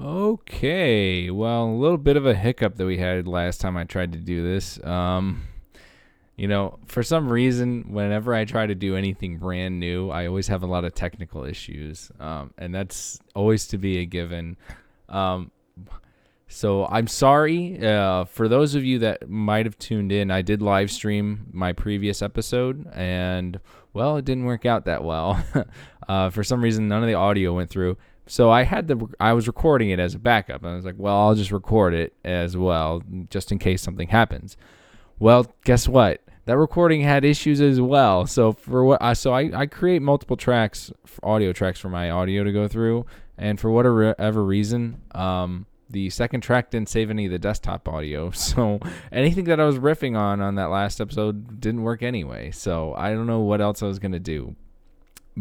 Okay, well, a little bit of a hiccup that we had last time I tried to do this. For some reason, whenever I try to do anything brand new, I always have a lot of technical issues, and that's always to be a given. So I'm sorry for those of you that might have tuned in. I did live stream my previous episode, and well, it didn't work out that well. For some reason, none of the audio went through. So I was recording it as a backup. And I was like, well, I'll just record it as well, just in case something happens. Well, guess what? That recording had issues as well. So I create multiple tracks, audio tracks for my audio to go through. And for whatever reason, the second track didn't save any of the desktop audio. So anything that I was riffing on that last episode didn't work anyway. So I don't know what else I was going to do.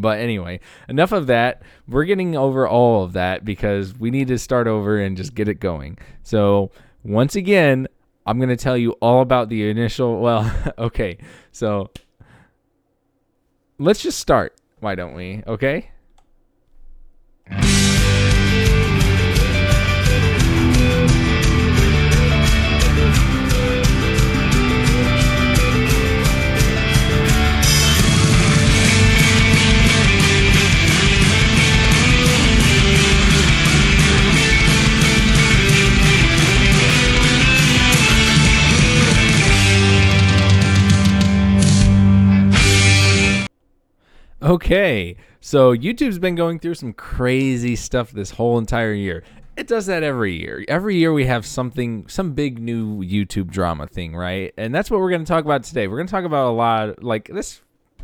But anyway, enough of that. We're getting over all of that because we need to start over and just get it going. So once again, I'm going to tell you all about the initial. Well, okay. So let's just start. Why don't we? Okay. Okay, so YouTube's been going through some crazy stuff this whole entire year. It does that every year. Every year we have some big new YouTube drama thing, right? And that's what we're going to talk about today. We're going to talk about a lot, like this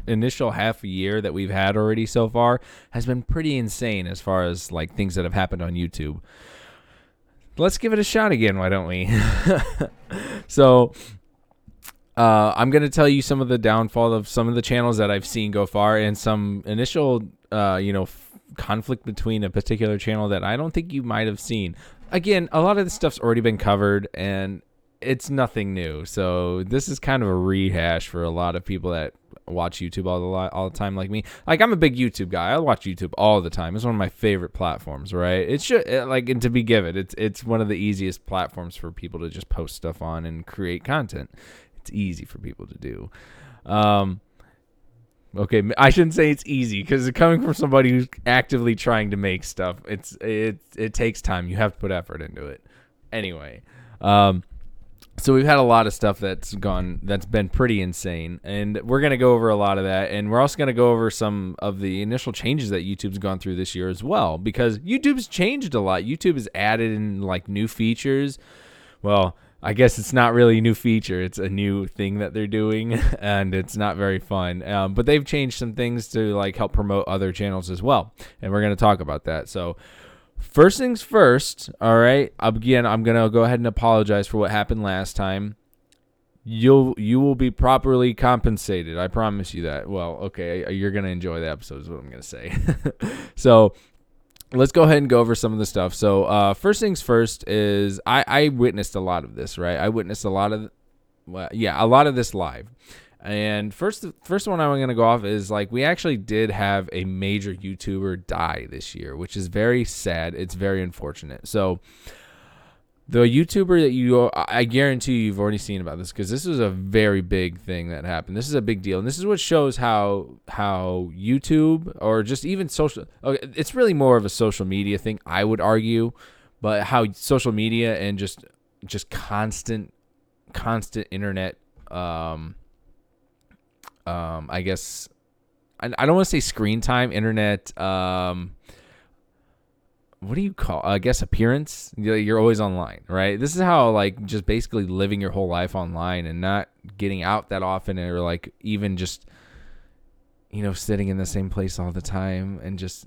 initial half a year that we've had already so far has been pretty insane as far as like things that have happened on YouTube. Let's give it a shot again, why don't we? So I'm going to tell you some of the downfall of some of the channels that I've seen go far and some initial, conflict between a particular channel that I don't think you might have seen. Again, a lot of this stuff's already been covered and it's nothing new. So this is kind of a rehash for a lot of people that watch YouTube all the time like me. Like, I'm a big YouTube guy. I watch YouTube all the time. It's one of my favorite platforms, right? And to be given, it's one of the easiest platforms for people to just post stuff on and create content. It's easy for people to do. Okay, I shouldn't say it's easy because it's coming from somebody who's actively trying to make stuff. It takes time. You have to put effort into it. Anyway, so we've had a lot of stuff that's been pretty insane, and we're gonna go over a lot of that, and we're also gonna go over some of the initial changes that YouTube's gone through this year as well, because YouTube's changed a lot. YouTube has added in like new features. Well, I guess it's not really a new feature. It's a new thing that they're doing, and it's not very fun. But they've changed some things to like help promote other channels as well, and we're going to talk about that. So first things first, all right? Again, I'm going to go ahead and apologize for what happened last time. You will be properly compensated. I promise you that. Well, okay, you're going to enjoy the episode is what I'm going to say. So let's go ahead and go over some of the stuff. So first things first is I witnessed a lot of this, right? I witnessed a lot of this live. And first one I'm going to go off is like we actually did have a major YouTuber die this year, which is very sad. It's very unfortunate. So the YouTuber that I guarantee you've already seen about this because this is a very big thing that happened. This is a big deal. And this is what shows how YouTube or just even social, it's really more of a social media thing, I would argue, but how social media and just constant internet, I guess, I don't want to say screen time, internet, what do you call, I guess, appearance? You're always online, right? This is how, like, just basically living your whole life online and not getting out that often, or like even just, sitting in the same place all the time, and just,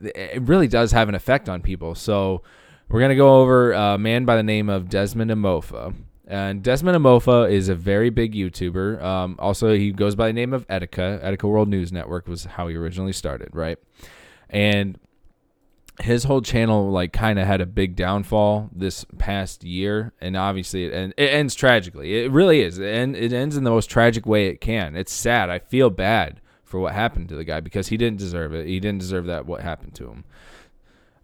it really does have an effect on people. So we're going to go over a man by the name of Desmond Amofa. And Desmond Amofa is a very big YouTuber. Also, he goes by the name of Etika. Etika World News Network was how he originally started, right? And his whole channel like kind of had a big downfall this past year, and obviously it ends tragically. It really is, and it ends in the most tragic way it can. It's sad. I feel bad for what happened to the guy because he didn't deserve it. He didn't deserve what happened to him.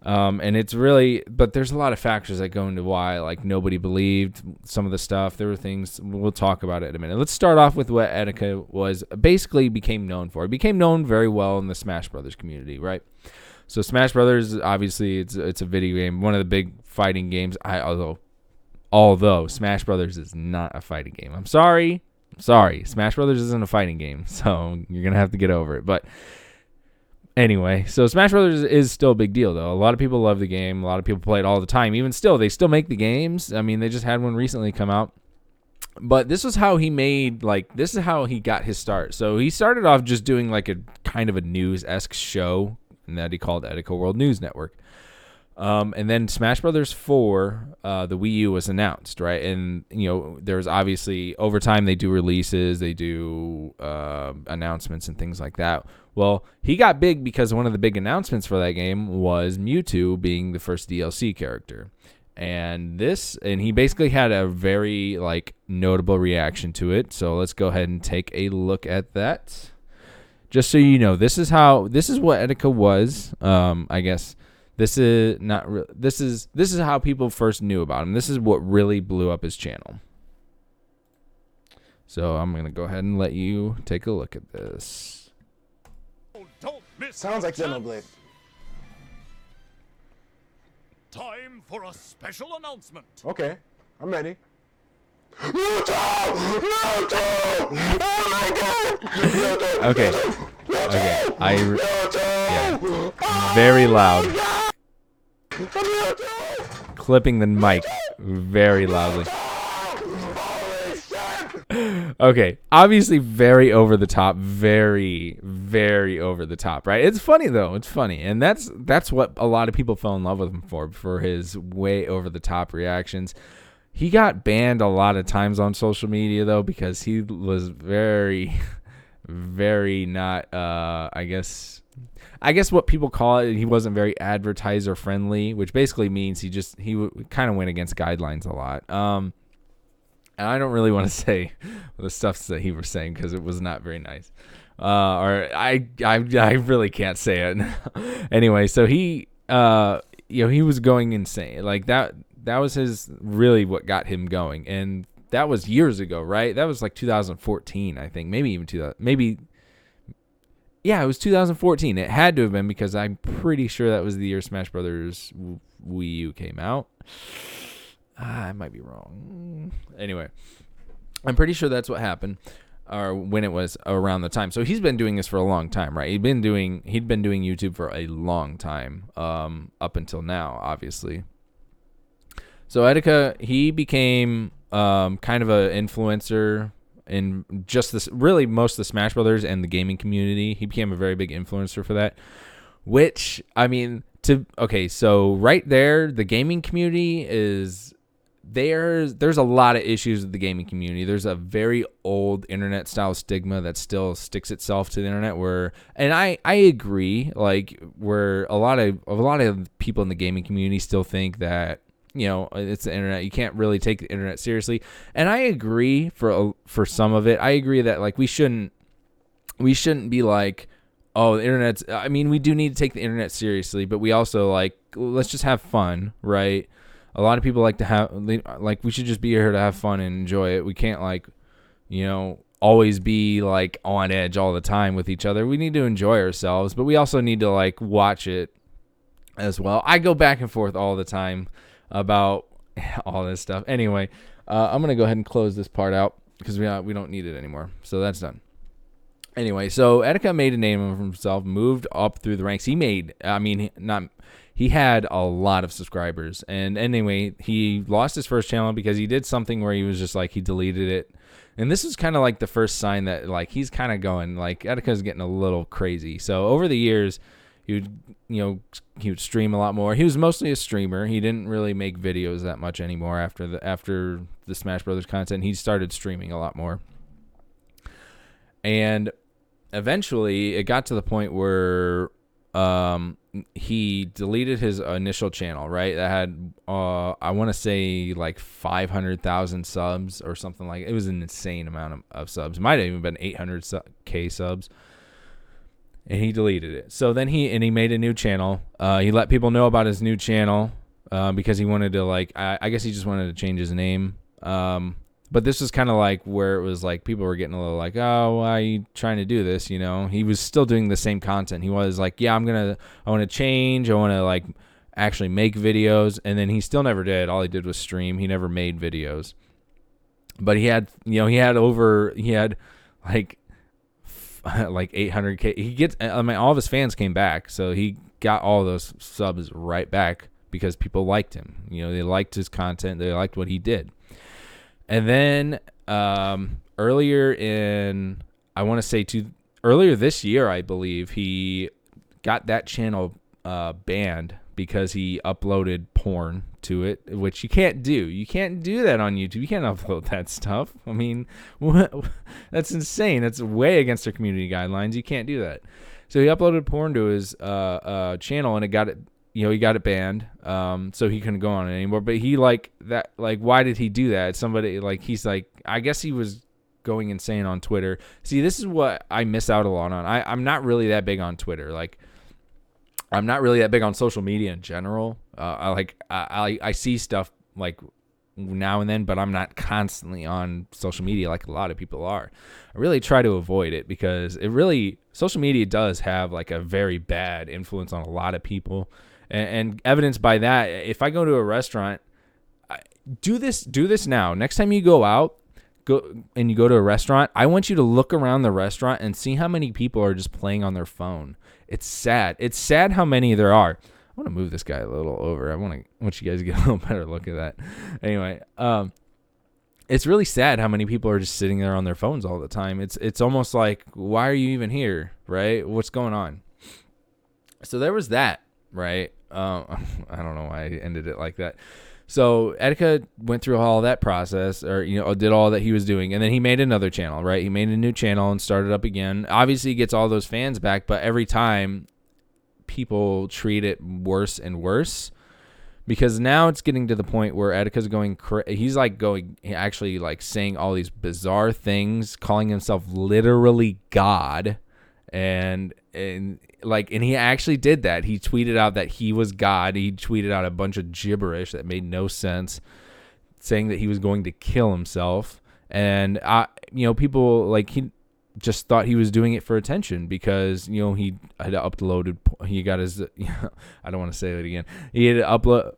And it's really, but there's a lot of factors that go into why, like, nobody believed some of the stuff. There were things, we'll talk about it in a minute. Let's start off with what Etika became known for. It became known very well in the Smash Brothers community, right? So Smash Brothers, obviously, it's a video game, one of the big fighting games. Although Smash Brothers is not a fighting game. I'm sorry. Smash Brothers isn't a fighting game, so you're gonna have to get over it. But anyway, so Smash Brothers is still a big deal, though. A lot of people love the game. A lot of people play it all the time. Even still, they still make the games. I mean, they just had one recently come out. But this is how he got his start. So he started off just doing like a kind of a news-esque show, and that he called Etika World News Network. And then Smash Brothers 4, the Wii U was announced, right? And, there's obviously, over time, they do releases, they do announcements and things like that. Well, he got big because one of the big announcements for that game was Mewtwo being the first DLC character. And he basically had a very, notable reaction to it. So let's go ahead and take a look at that. Just so you know, this is what Etika was, I guess. This is how people first knew about him. This is what really blew up his channel. So I'm going to go ahead and let you take a look at this. Sounds like Xenoblade. Time for a special announcement. Okay, I'm ready. Okay. Very loud. Clipping the mic very loudly. Okay, obviously very over the top, very, very over the top, right? It's funny though, it's funny, and that's what a lot of people fell in love with him for his way over the top reactions. He got banned a lot of times on social media though because he was very, very not, I guess what people call it, he wasn't very advertiser friendly, which basically means he kind of went against guidelines a lot. And I don't really want to say the stuff that he was saying because it was not very nice. Or I really can't say it. Anyway, so he was going insane. Like that was really what got him going. And that was years ago, right? That was like 2014, I think. Maybe even 2000. Yeah, it was 2014. It had to have been because I'm pretty sure that was the year Smash Brothers Wii U came out. I might be wrong. Anyway, I'm pretty sure that's what happened, or when it was around the time. So he's been doing this for a long time, right? He'd been doing YouTube for a long time, up until now, obviously. So Etika, he became kind of an influencer in just this, really most of the Smash Brothers and the gaming community. He became a very big influencer for that, which, I mean, so right there, the gaming community is, there's a lot of issues with the gaming community. There's a very old internet style stigma that still sticks itself to the internet and I agree, where a lot of people in the gaming community still think that, it's the internet. You can't really take the internet seriously. And I agree for some of it. I agree that we shouldn't be like, oh, the internet's, I mean, we do need to take the internet seriously, but we also let's just have fun, right? A lot of people like to have, we should just be here to have fun and enjoy it. We can't always be on edge all the time with each other. We need to enjoy ourselves, but we also need to watch it as well. I go back and forth all the time about all this stuff. Anyway, I'm going to go ahead and close this part out because we don't need it anymore. So that's done. Anyway, so Etika made a name for himself, moved up through the ranks. He had a lot of subscribers. And anyway, he lost his first channel because he did something where he was just he deleted it. And this is kind of the first sign that he's kind of going, Etika's getting a little crazy. So over the years, he would stream a lot more. He was mostly a streamer. He didn't really make videos that much anymore after the Smash Brothers content. He started streaming a lot more. And eventually it got to the point where he deleted his initial channel, right? That had I want to say 500,000 subs or something it was an insane amount of subs. It might have even been 800k subs. and he deleted it. So then he made a new channel. He let people know about his new channel because he wanted to, like, I guess he just wanted to change his name. But this was kind of like where it was like people were getting a little like, oh, why are you trying to do this? You know, he was still doing the same content. He was like, yeah, I want to change. I want to like actually make videos. And then he still never did. All he did was stream. He never made videos. But he had like 800K. All of his fans came back. So he got all those subs right back because people liked him. You know, they liked his content. They liked what he did. And then earlier this year, I believe, he got that channel banned because he uploaded porn to it, which you can't do. You can't do that on YouTube. You can't upload that stuff. I mean, that's insane. That's way against their community guidelines. You can't do that. So he uploaded porn to his channel, and he got it banned, so he couldn't go on it anymore. But he why did he do that? Somebody he's like, I guess he was going insane on Twitter. See, this is what I miss out a lot on. I'm not really that big on Twitter. Like, I'm not really that big on social media in general. I see stuff like now and then, but I'm not constantly on social media like a lot of people are. I really try to avoid it because social media does have like a very bad influence on a lot of people. And evidenced by that, if I go to a restaurant, do this now. Next time you go out, go to a restaurant, I want you to look around the restaurant and see how many people are just playing on their phone. It's sad. It's sad how many there are. I want to move this guy a little over. I want you guys to get a little better look at that. Anyway, it's really sad how many people are just sitting there on their phones all the time. It's almost like, why are you even here, right? What's going on? So there was that, right? I don't know why I ended it like that. So Etika went through all that process, or did all that he was doing, and then he made another channel, right? He made a new channel and started up again. Obviously, he gets all those fans back, but every time people treat it worse and worse, because now it's getting to the point where Etika's actually saying all these bizarre things, calling himself literally God, and he actually did that. He tweeted out that he was God. He tweeted out a bunch of gibberish that made no sense, saying that he was going to kill himself. And people he just thought he was doing it for attention because he had uploaded. He got his. I don't want to say that again. He had upload.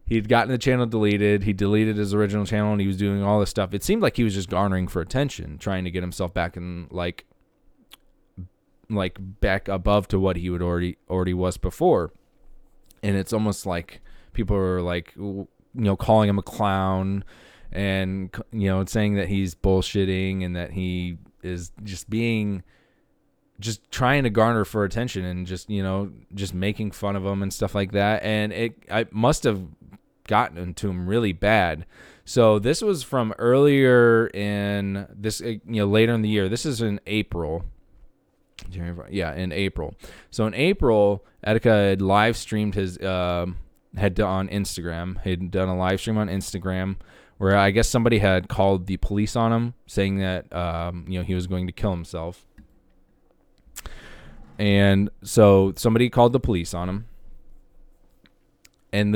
He'd gotten the channel deleted. He deleted his original channel, and he was doing all this stuff. It seemed like he was just garnering for attention, trying to get himself back in back above to what he would already was before. And it's almost like people are calling him a clown, and saying that he's bullshitting and that he is just trying to garner for attention and just making fun of him and stuff like that. And I must have gotten to him really bad. So this was from earlier in this, later in the year. This is in April. Yeah, in April. So in April, Etika had live streamed his on Instagram. He'd done a live stream on Instagram where I guess somebody had called the police on him, saying that he was going to kill himself. And so somebody called the police on him. And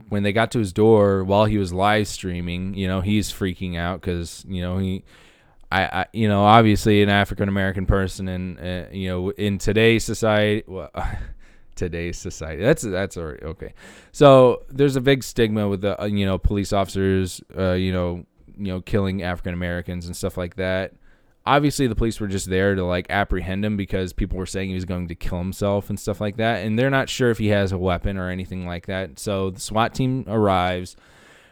when they got to his door while he was live streaming, he's freaking out because obviously an African American person, and in today's society, that's already okay. So there's a big stigma with the police officers, killing African Americans and stuff like that. Obviously, the police were just there to apprehend him because people were saying he was going to kill himself and stuff like that, and they're not sure if he has a weapon or anything like that. So the SWAT team arrives,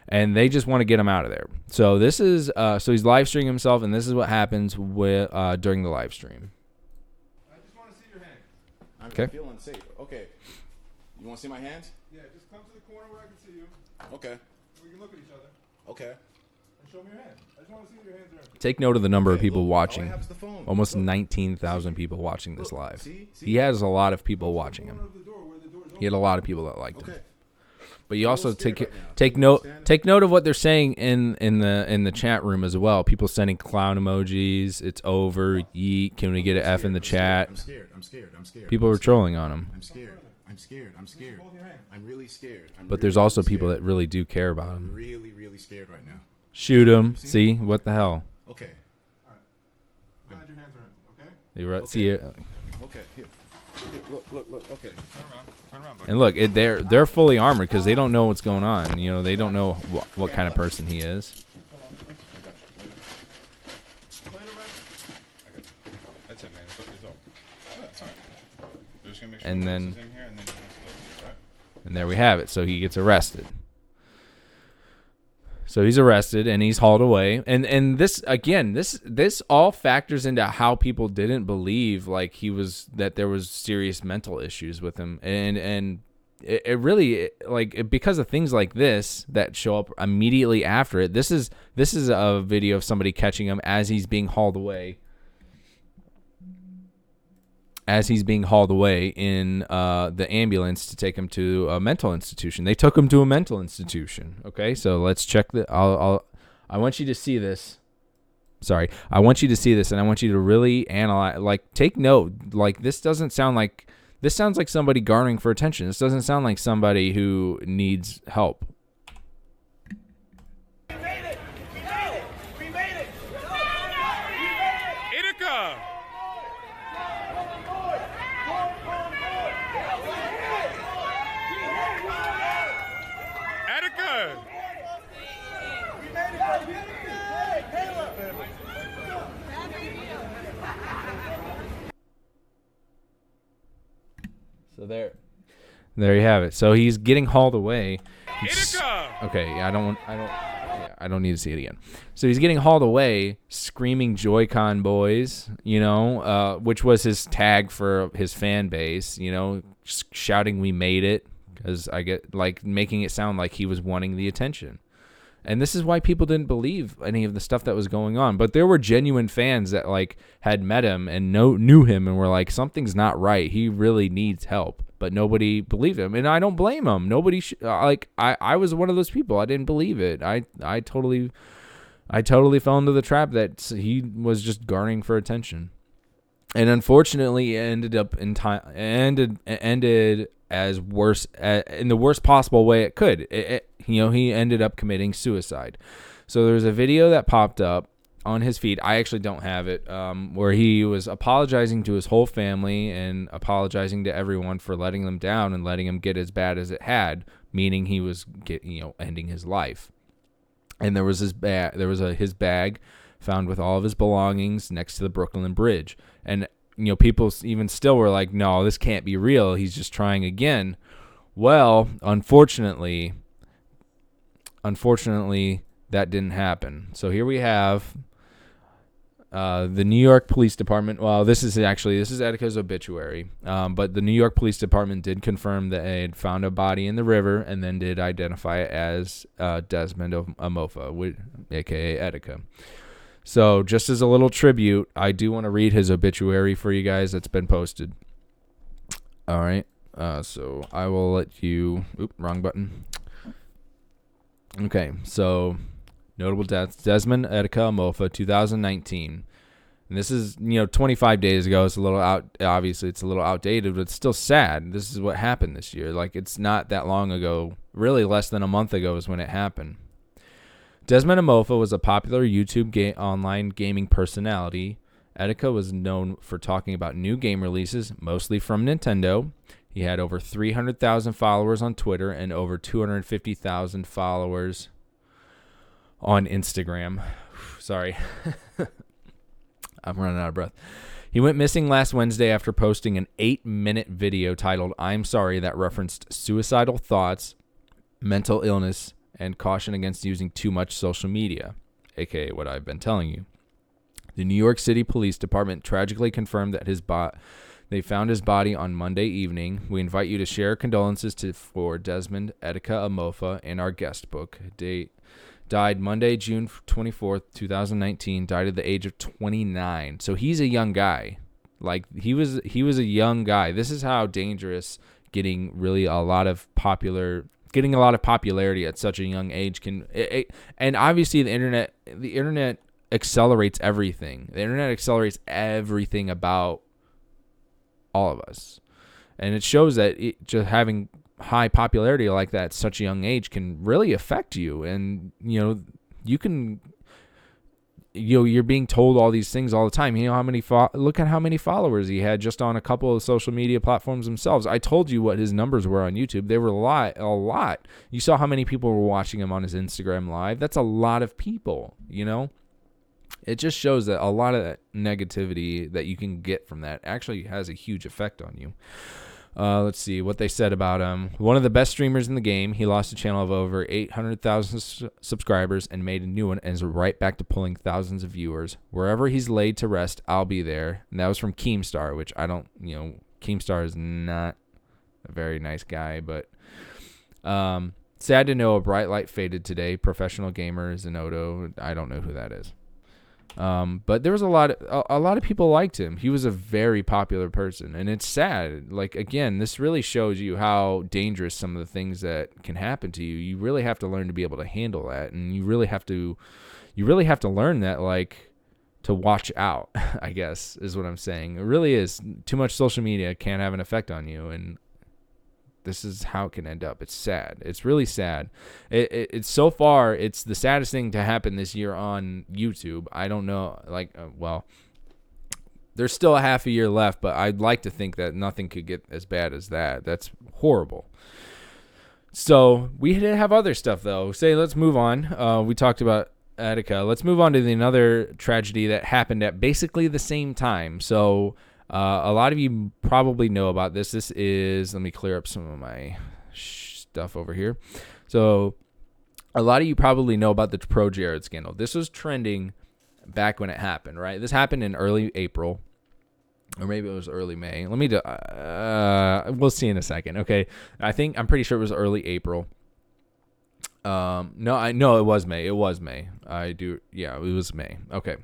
and they just want to get him out of there. So this is so he's live streaming himself, and this is what happens with during the live stream. I just want to see your hand. I feel unsafe. Okay. You want to see my hands? Yeah, just come to the corner where I can see you. Okay. We can look at each other. Okay. And show me your hand. I just want to see if your hands are empty. Take note of the number of people All I watching. have is the phone. Almost Look. 19,000 people watching this live. See? He has a lot of people watching him. Corner of the door where the door is He had a lot of people that liked him. Okay. But you also scared take right now. take You note understand? take note of what they're saying in the chat room as well. People sending clown emojis. It's over. Yeet. Can we get an F in the chat? I'm scared. I'm scared. I'm scared. People I'm are scared. trolling on him. I'm scared. I'm scared. I'm scared. I'm really scared. But there's also people that really do care about I'm him. really, really scared right now. Shoot him. See what the hell? Okay. Glad your hands are empty, okay? You right? See it? Okay. Here. Look. Okay. Turn around, buddy. And look, they're fully armored because they don't know what's going on. You know, they don't know what kind of person he is. That's it, man. It's all. That's all right. We're just gonna make sure And this then- is in here, and then all right? And there we have it. So he gets arrested. So he's arrested and he's hauled away. And this again, this all factors into how people didn't believe like that there was serious mental issues with him. And it really because of things like this that show up immediately after it. This is a video of somebody catching him as he's being hauled away. As he's being hauled away in the ambulance to take him to a mental institution. They took him to a mental institution. Okay, so let's check the. I want you to see this. Sorry, I want you to see this, and I want you to really analyze. Like, take note. Like, this doesn't sound like. This sounds like somebody garnering for attention. This doesn't sound like somebody who needs help. We made it! Ithaca! Attica! So there you have it. So he's getting hauled away. Ithaca! Okay, I don't need to see it again. So he's getting hauled away, screaming Joy-Con boys, which was his tag for his fan base, shouting we made it, because I get like making it sound like he was wanting the attention. And this is why people didn't believe any of the stuff that was going on. But there were genuine fans that like had met him and knew him and were like, something's not right. He really needs help. But nobody believed him. And I don't blame him. Nobody I was one of those people. I didn't believe it. I totally fell into the trap that he was just garnering for attention. And unfortunately, it ended as worse in the worst possible way it could. He ended up committing suicide. So there's a video that popped up on his feed. I actually don't have it, where he was apologizing to his whole family and apologizing to everyone for letting them down and letting him get as bad as it had, meaning he was ending his life. And there was his bag found with all of his belongings next to the Brooklyn Bridge. And people even still were like, no, this can't be real. He's just trying again. Well, unfortunately, that didn't happen. So here we have the New York Police Department. Well, this is Attica's obituary. But the New York Police Department did confirm that they had found a body in the river and then did identify it as Desmond Amofa, a.k.a. Attica. So just as a little tribute, I do want to read his obituary for you guys that's been posted. All right. So I will let you... wrong button. Okay. So notable deaths. Desmond Attica Amofa, 2019. And this is, 25 days ago. It's a little obviously it's a little outdated, but it's still sad. This is what happened this year. Like, it's not that long ago. Really less than a month ago is when it happened. Desmond Amofa was a popular YouTube online gaming personality. Attica was known for talking about new game releases, mostly from Nintendo. He had over 300,000 followers on Twitter and over 250,000 followers on Instagram. Sorry. I'm running out of breath. He went missing last Wednesday after posting an 8-minute video titled "I'm Sorry" that referenced suicidal thoughts, mental illness, and caution against using too much social media, aka what I've been telling you. The New York City Police Department tragically confirmed that they found his body on Monday evening. We invite you to share condolences for Desmond Attica Amofa in our guest book. Died Monday, June 24th, 2019. Died at the age of 29. So he's a young guy. Like, he was a young guy. This is how dangerous getting really a lot of popular getting a lot of popularity at such a young age and obviously the internet accelerates everything. The internet accelerates everything about all of us. And it shows that just having high popularity like that at such a young age can really affect you. And, you're being told all these things all the time. Look at how many followers he had just on a couple of social media platforms themselves. I told you what his numbers were on YouTube. They were a lot. You saw how many people were watching him on his Instagram Live. That's a lot of people, It just shows that a lot of that negativity that you can get from that actually has a huge effect on you. Let's see what they said about him. One of the best streamers in the game. He lost a channel of over 800,000 subscribers and made a new one and is right back to pulling thousands of viewers. Wherever he's laid to rest, I'll be there. And that was from Keemstar, which I don't, Keemstar is not a very nice guy, but sad to know a bright light faded today. Professional gamer Zenodo. I don't know who that is. But there was a lot of people liked him. He was a very popular person, and it's sad. Like, again, this really shows you how dangerous some of the things that can happen to you. You really have to learn to be able to handle that, and you really have to learn that, like, to watch out, I guess, is what I'm saying. It really is. Too much social media can have an effect on you, and this is how it can end up. It's sad. It's really sad. It's so far, it's the saddest thing to happen this year on YouTube. I don't know, there's still a half a year left, but I'd like to think that nothing could get as bad as that. That's horrible. So we did have other stuff, though. Let's move on. We talked about Attica. Let's move on to another tragedy that happened at basically the same time. So a lot of you probably know about this. This is, let me clear up some of my stuff over here. So a lot of you probably know about the Pro Jared scandal. This was trending back when it happened, right? This happened in early April, or maybe it was early May. We'll see in a second. Okay. I'm pretty sure it was early April. No, it was May. It was May. It was May. Okay.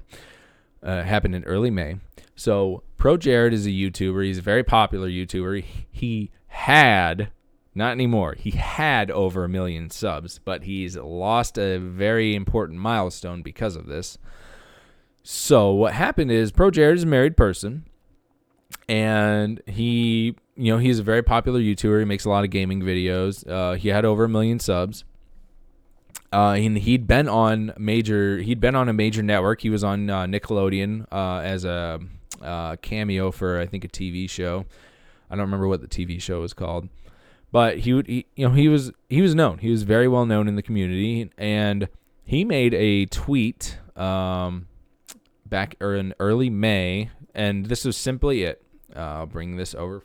It happened in early May. So Pro Jared is a YouTuber. He's a very popular YouTuber. He had, not anymore, he had over 1 million subs, but he's lost a very important milestone because of this. So what happened is Pro Jared is a married person, and he's a very popular YouTuber. He makes a lot of gaming videos. He had over 1 million subs. He'd been on a major network. He was on Nickelodeon as a cameo for, I think, a TV show. I don't remember what the TV show was called, but he was known. He was very well known in the community, and he made a tweet back in early May, and this was simply it. I'll bring this over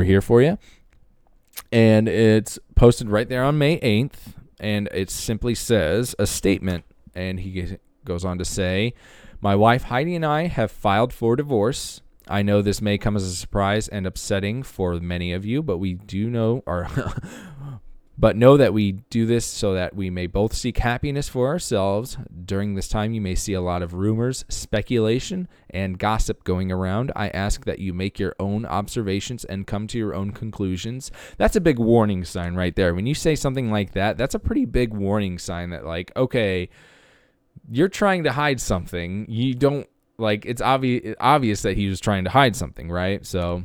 here for you, and it's posted right there on May 8th. And it simply says a statement, and he goes on to say, "My wife Heidi and I have filed for divorce. I know this may come as a surprise and upsetting for many of you, but know that we do this so that we may both seek happiness for ourselves. During this time, you may see a lot of rumors, speculation, and gossip going around. I ask that you make your own observations and come to your own conclusions." That's a big warning sign right there. When you say something like that, that's a pretty big warning sign that, like, okay, you're trying to hide something. You don't, like, it's obvious that he was trying to hide something, right? So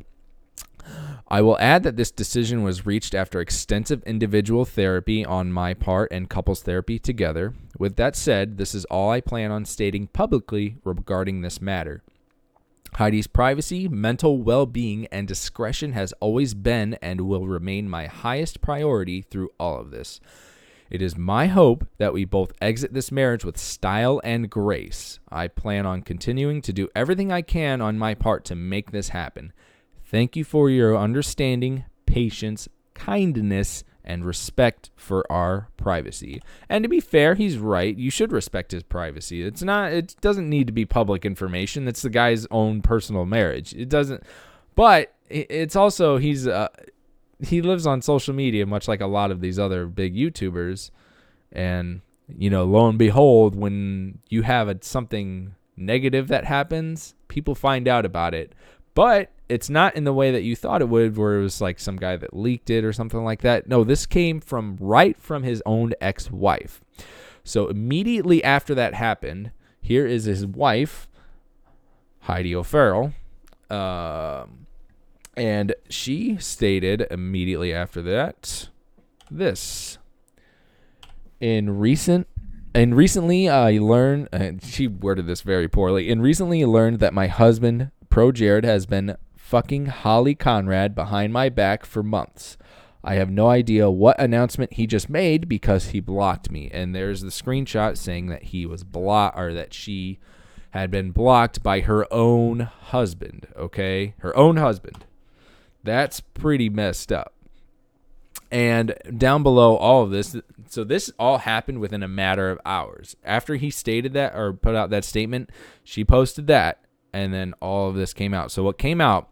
I will add that this decision was reached after extensive individual therapy on my part and couples therapy together. With that said, this is all I plan on stating publicly regarding this matter. Heidi's privacy, mental well-being, and discretion has always been and will remain my highest priority through all of this. It is my hope that we both exit this marriage with style and grace. I plan on continuing to do everything I can on my part to make this happen. Thank you for your understanding, patience, kindness, and respect for our privacy. And to be fair, he's right. You should respect his privacy. It doesn't need to be public information. It's the guy's own personal marriage. It doesn't, but it's also, he lives on social media, much like a lot of these other big YouTubers. And, lo and behold, when you have something negative that happens, people find out about it. But it's not in the way that you thought it would, where it was like some guy that leaked it or something like that. No, this came right from his own ex-wife. So immediately after that happened, here is his wife, Heidi O'Farrell, and she stated immediately after that this. Recently I learned, and she worded this very poorly, and recently I learned that my husband, Pro Jared, has been fucking Holly Conrad behind my back for months. I have no idea what announcement he just made because he blocked me. And there's the screenshot saying that he was blocked, or that she had been blocked by her own husband, okay? Her own husband. That's pretty messed up. And down below all of this, so this all happened within a matter of hours. After he stated that, or put out that statement, she posted that, and then all of this came out. So what came out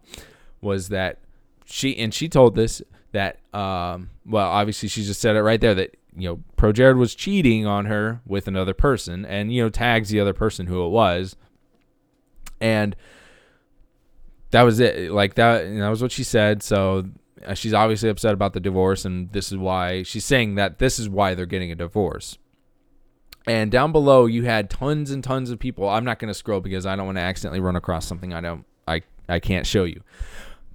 was that she told this, that, well, obviously she just said it right there, that, Pro Jared was cheating on her with another person, and, tags the other person who it was. And that was it. Like that was what she said. So she's obviously upset about the divorce, and this is why she's saying that this is why they're getting a divorce. And down below, you had tons and tons of people. I'm not going to scroll because I don't want to accidentally run across something I can't show you,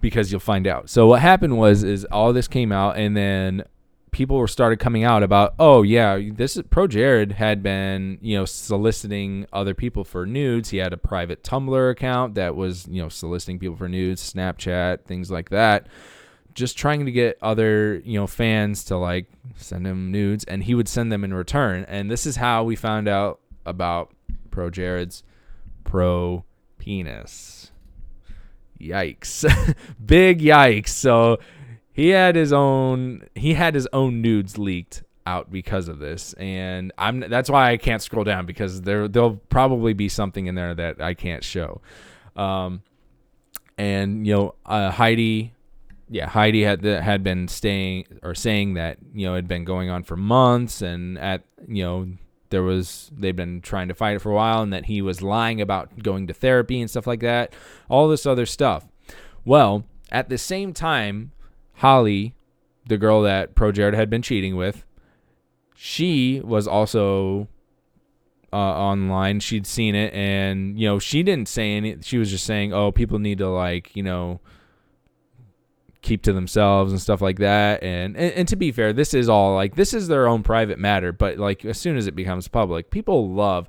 because you'll find out. So what happened is all this came out, and then people started coming out about, oh yeah, this is Pro Jared had been, soliciting other people for nudes. He had a private Tumblr account that was, soliciting people for nudes, Snapchat, things like that. Just trying to get other, fans to like send him nudes, and he would send them in return. And this is how we found out about Pro Jared's pro penis. Yikes. Big yikes. So he had his own nudes leaked out because of this, and that's why I can't scroll down, because there'll probably be something in there that I can't show. Heidi had been saying that, had been going on for months, and they've been trying to fight it for a while, and that he was lying about going to therapy and stuff like that, all this other stuff. Well, at the same time, Holly, the girl that Pro Jared had been cheating with, she was also online. She'd seen it, and she didn't say any. She was just saying, "Oh, people need to keep to themselves and stuff like that." And to be fair, this is their own private matter. But as soon as it becomes public, people love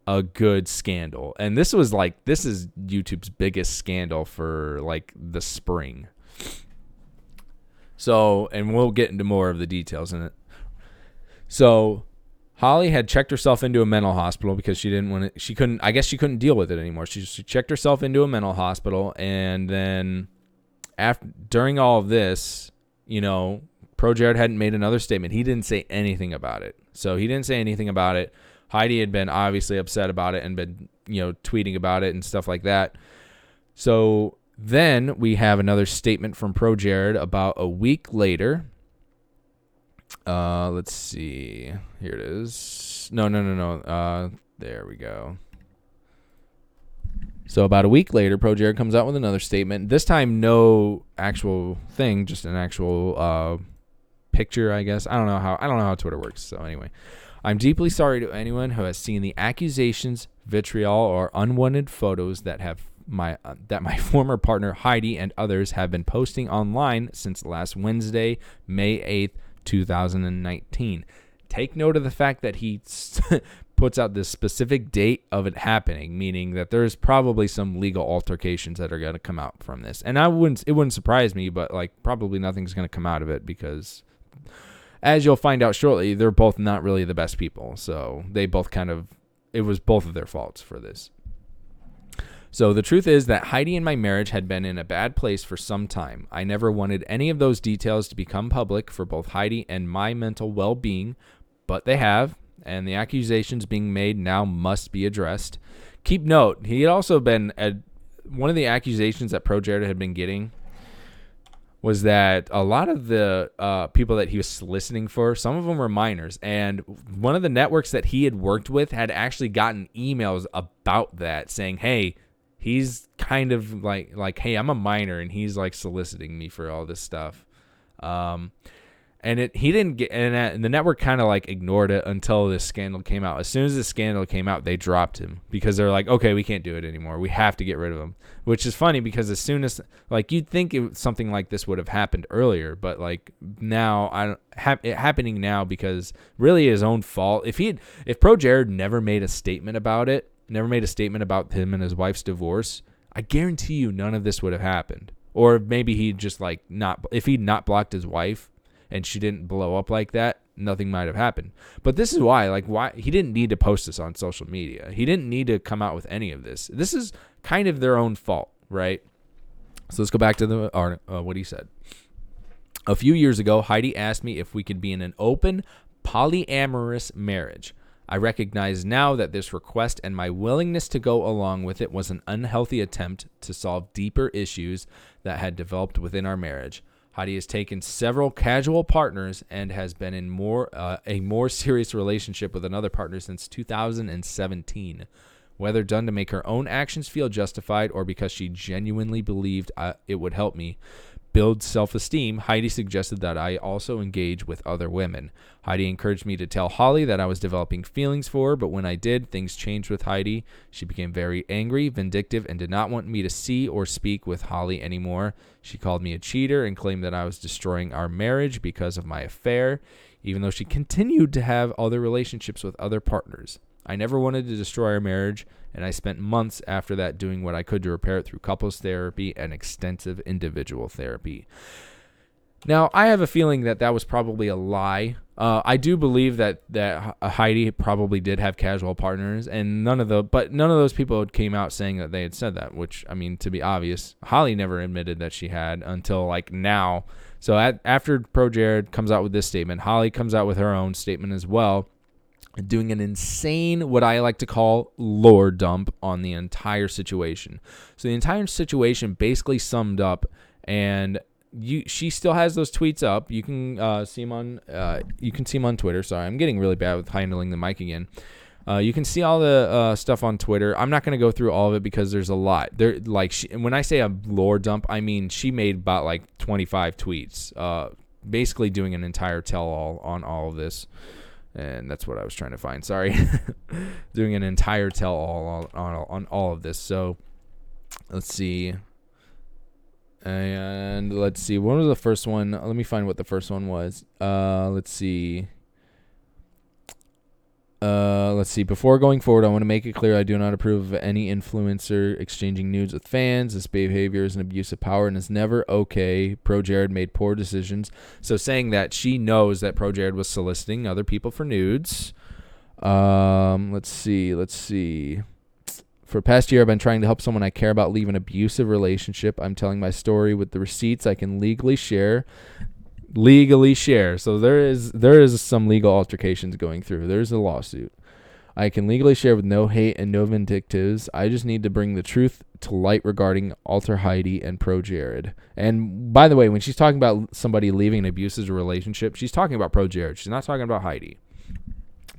a good scandal. And this is YouTube's biggest scandal for the spring. So, and we'll get into more of the details in it. So Holly had checked herself into a mental hospital because she couldn't deal with it anymore. She checked herself into a mental hospital, and then during all of this, Pro Jared hadn't made another statement. He didn't say anything about it. So he didn't say anything about it. Heidi had been obviously upset about it and been, tweeting about it and stuff like that. So then we have another statement from Pro Jared about a week later. Let's see. Here it is. No. There we go. So about a week later, Pro Jared comes out with another statement. This time, no actual thing, just an actual picture, I guess. I don't know how Twitter works. So anyway, I'm deeply sorry to anyone who has seen the accusations, vitriol, or unwanted photos that my former partner Heidi and others have been posting online since last Wednesday, May 8th, 2019. Take note of the fact that he puts out this specific date of it happening, meaning that there's probably some legal altercations that are going to come out from this. And it wouldn't surprise me, but probably nothing's going to come out of it, because as you'll find out shortly, they're both not really the best people. So they both it was both of their faults for this. So the truth is that Heidi and my marriage had been in a bad place for some time. I never wanted any of those details to become public for both Heidi and my mental well-being, but they have, and the accusations being made now must be addressed. Keep note, he had also been one of the accusations that Pro Jared had been getting was that a lot of the people that he was soliciting for, some of them were minors, and one of the networks that he had worked with had actually gotten emails about that saying, hey, he's kind of like, hey, I'm a minor, and he's like soliciting me for all this stuff. And he didn't get, and the network kind of like ignored it until this scandal came out. As soon as the scandal came out, they dropped him because they're like, okay, we can't do it anymore. We have to get rid of him. Which is funny because as soon as, like, you'd think something like this would have happened earlier, but like now it happening now because really his own fault. If Pro Jared never made a statement about it, never made a statement about him and his wife's divorce, I guarantee you none of this would have happened. Or maybe he'd just like if he'd not blocked his wife and she didn't blow up like that, nothing might have happened. But this is why he didn't need to post this on social media. He didn't need to come out with any of this. This is kind of their own fault, right? So let's go back to what he said. A few years ago, Heidi asked me if we could be in an open, polyamorous marriage. I recognize now that this request and my willingness to go along with it was an unhealthy attempt to solve deeper issues that had developed within our marriage. Heidi has taken several casual partners and has been in a more serious relationship with another partner since 2017. Whether done to make her own actions feel justified or because she genuinely believed it would help me build self-esteem, Heidi suggested that I also engage with other women. Heidi encouraged me to tell Holly that I was developing feelings for her, but when I did, things changed with Heidi. She became very angry, vindictive, and did not want me to see or speak with Holly anymore. She called me a cheater and claimed that I was destroying our marriage because of my affair, even though she continued to have other relationships with other partners. I never wanted to destroy our marriage, and I spent months after that doing what I could to repair it through couples therapy and extensive individual therapy. Now, I have a feeling that was probably a lie. I do believe that Heidi probably did have casual partners, and none of those people came out saying that they had said that, which, I mean, to be obvious, Holly never admitted that she had until like now. So after Pro Jared comes out with this statement, Holly comes out with her own statement as well, doing an insane, what I like to call, lore dump on the entire situation. So the entire situation basically summed up, and she still has those tweets up. You can see them on Twitter. Sorry, I'm getting really bad with handling the mic again. You can see all the stuff on Twitter. I'm not going to go through all of it because there's a lot. When I say a lore dump, I mean she made about like 25 tweets, basically doing an entire tell-all on all of this. And that's what I was trying to find. Sorry. Doing an entire tell-all on all of this. So, let's see. And let's see. What was the first one? Let me find what the first one was. Let's see. Before going forward, I want to make it clear I do not approve of any influencer exchanging nudes with fans. This behavior is an abuse of power and is never okay. Pro Jared made poor decisions. So saying that she knows that Pro Jared was soliciting other people for nudes. Let's see. For the past year, I've been trying to help someone I care about leave an abusive relationship. I'm telling my story with the receipts I can legally share. So there is some legal altercations going through. There's a lawsuit I can legally share with no hate and no vindictives. I just need to bring the truth to light regarding Alter Heidi and Pro Jared. And by the way, when she's talking about somebody leaving an abusive relationship, she's talking about Pro Jared. She's not talking about Heidi.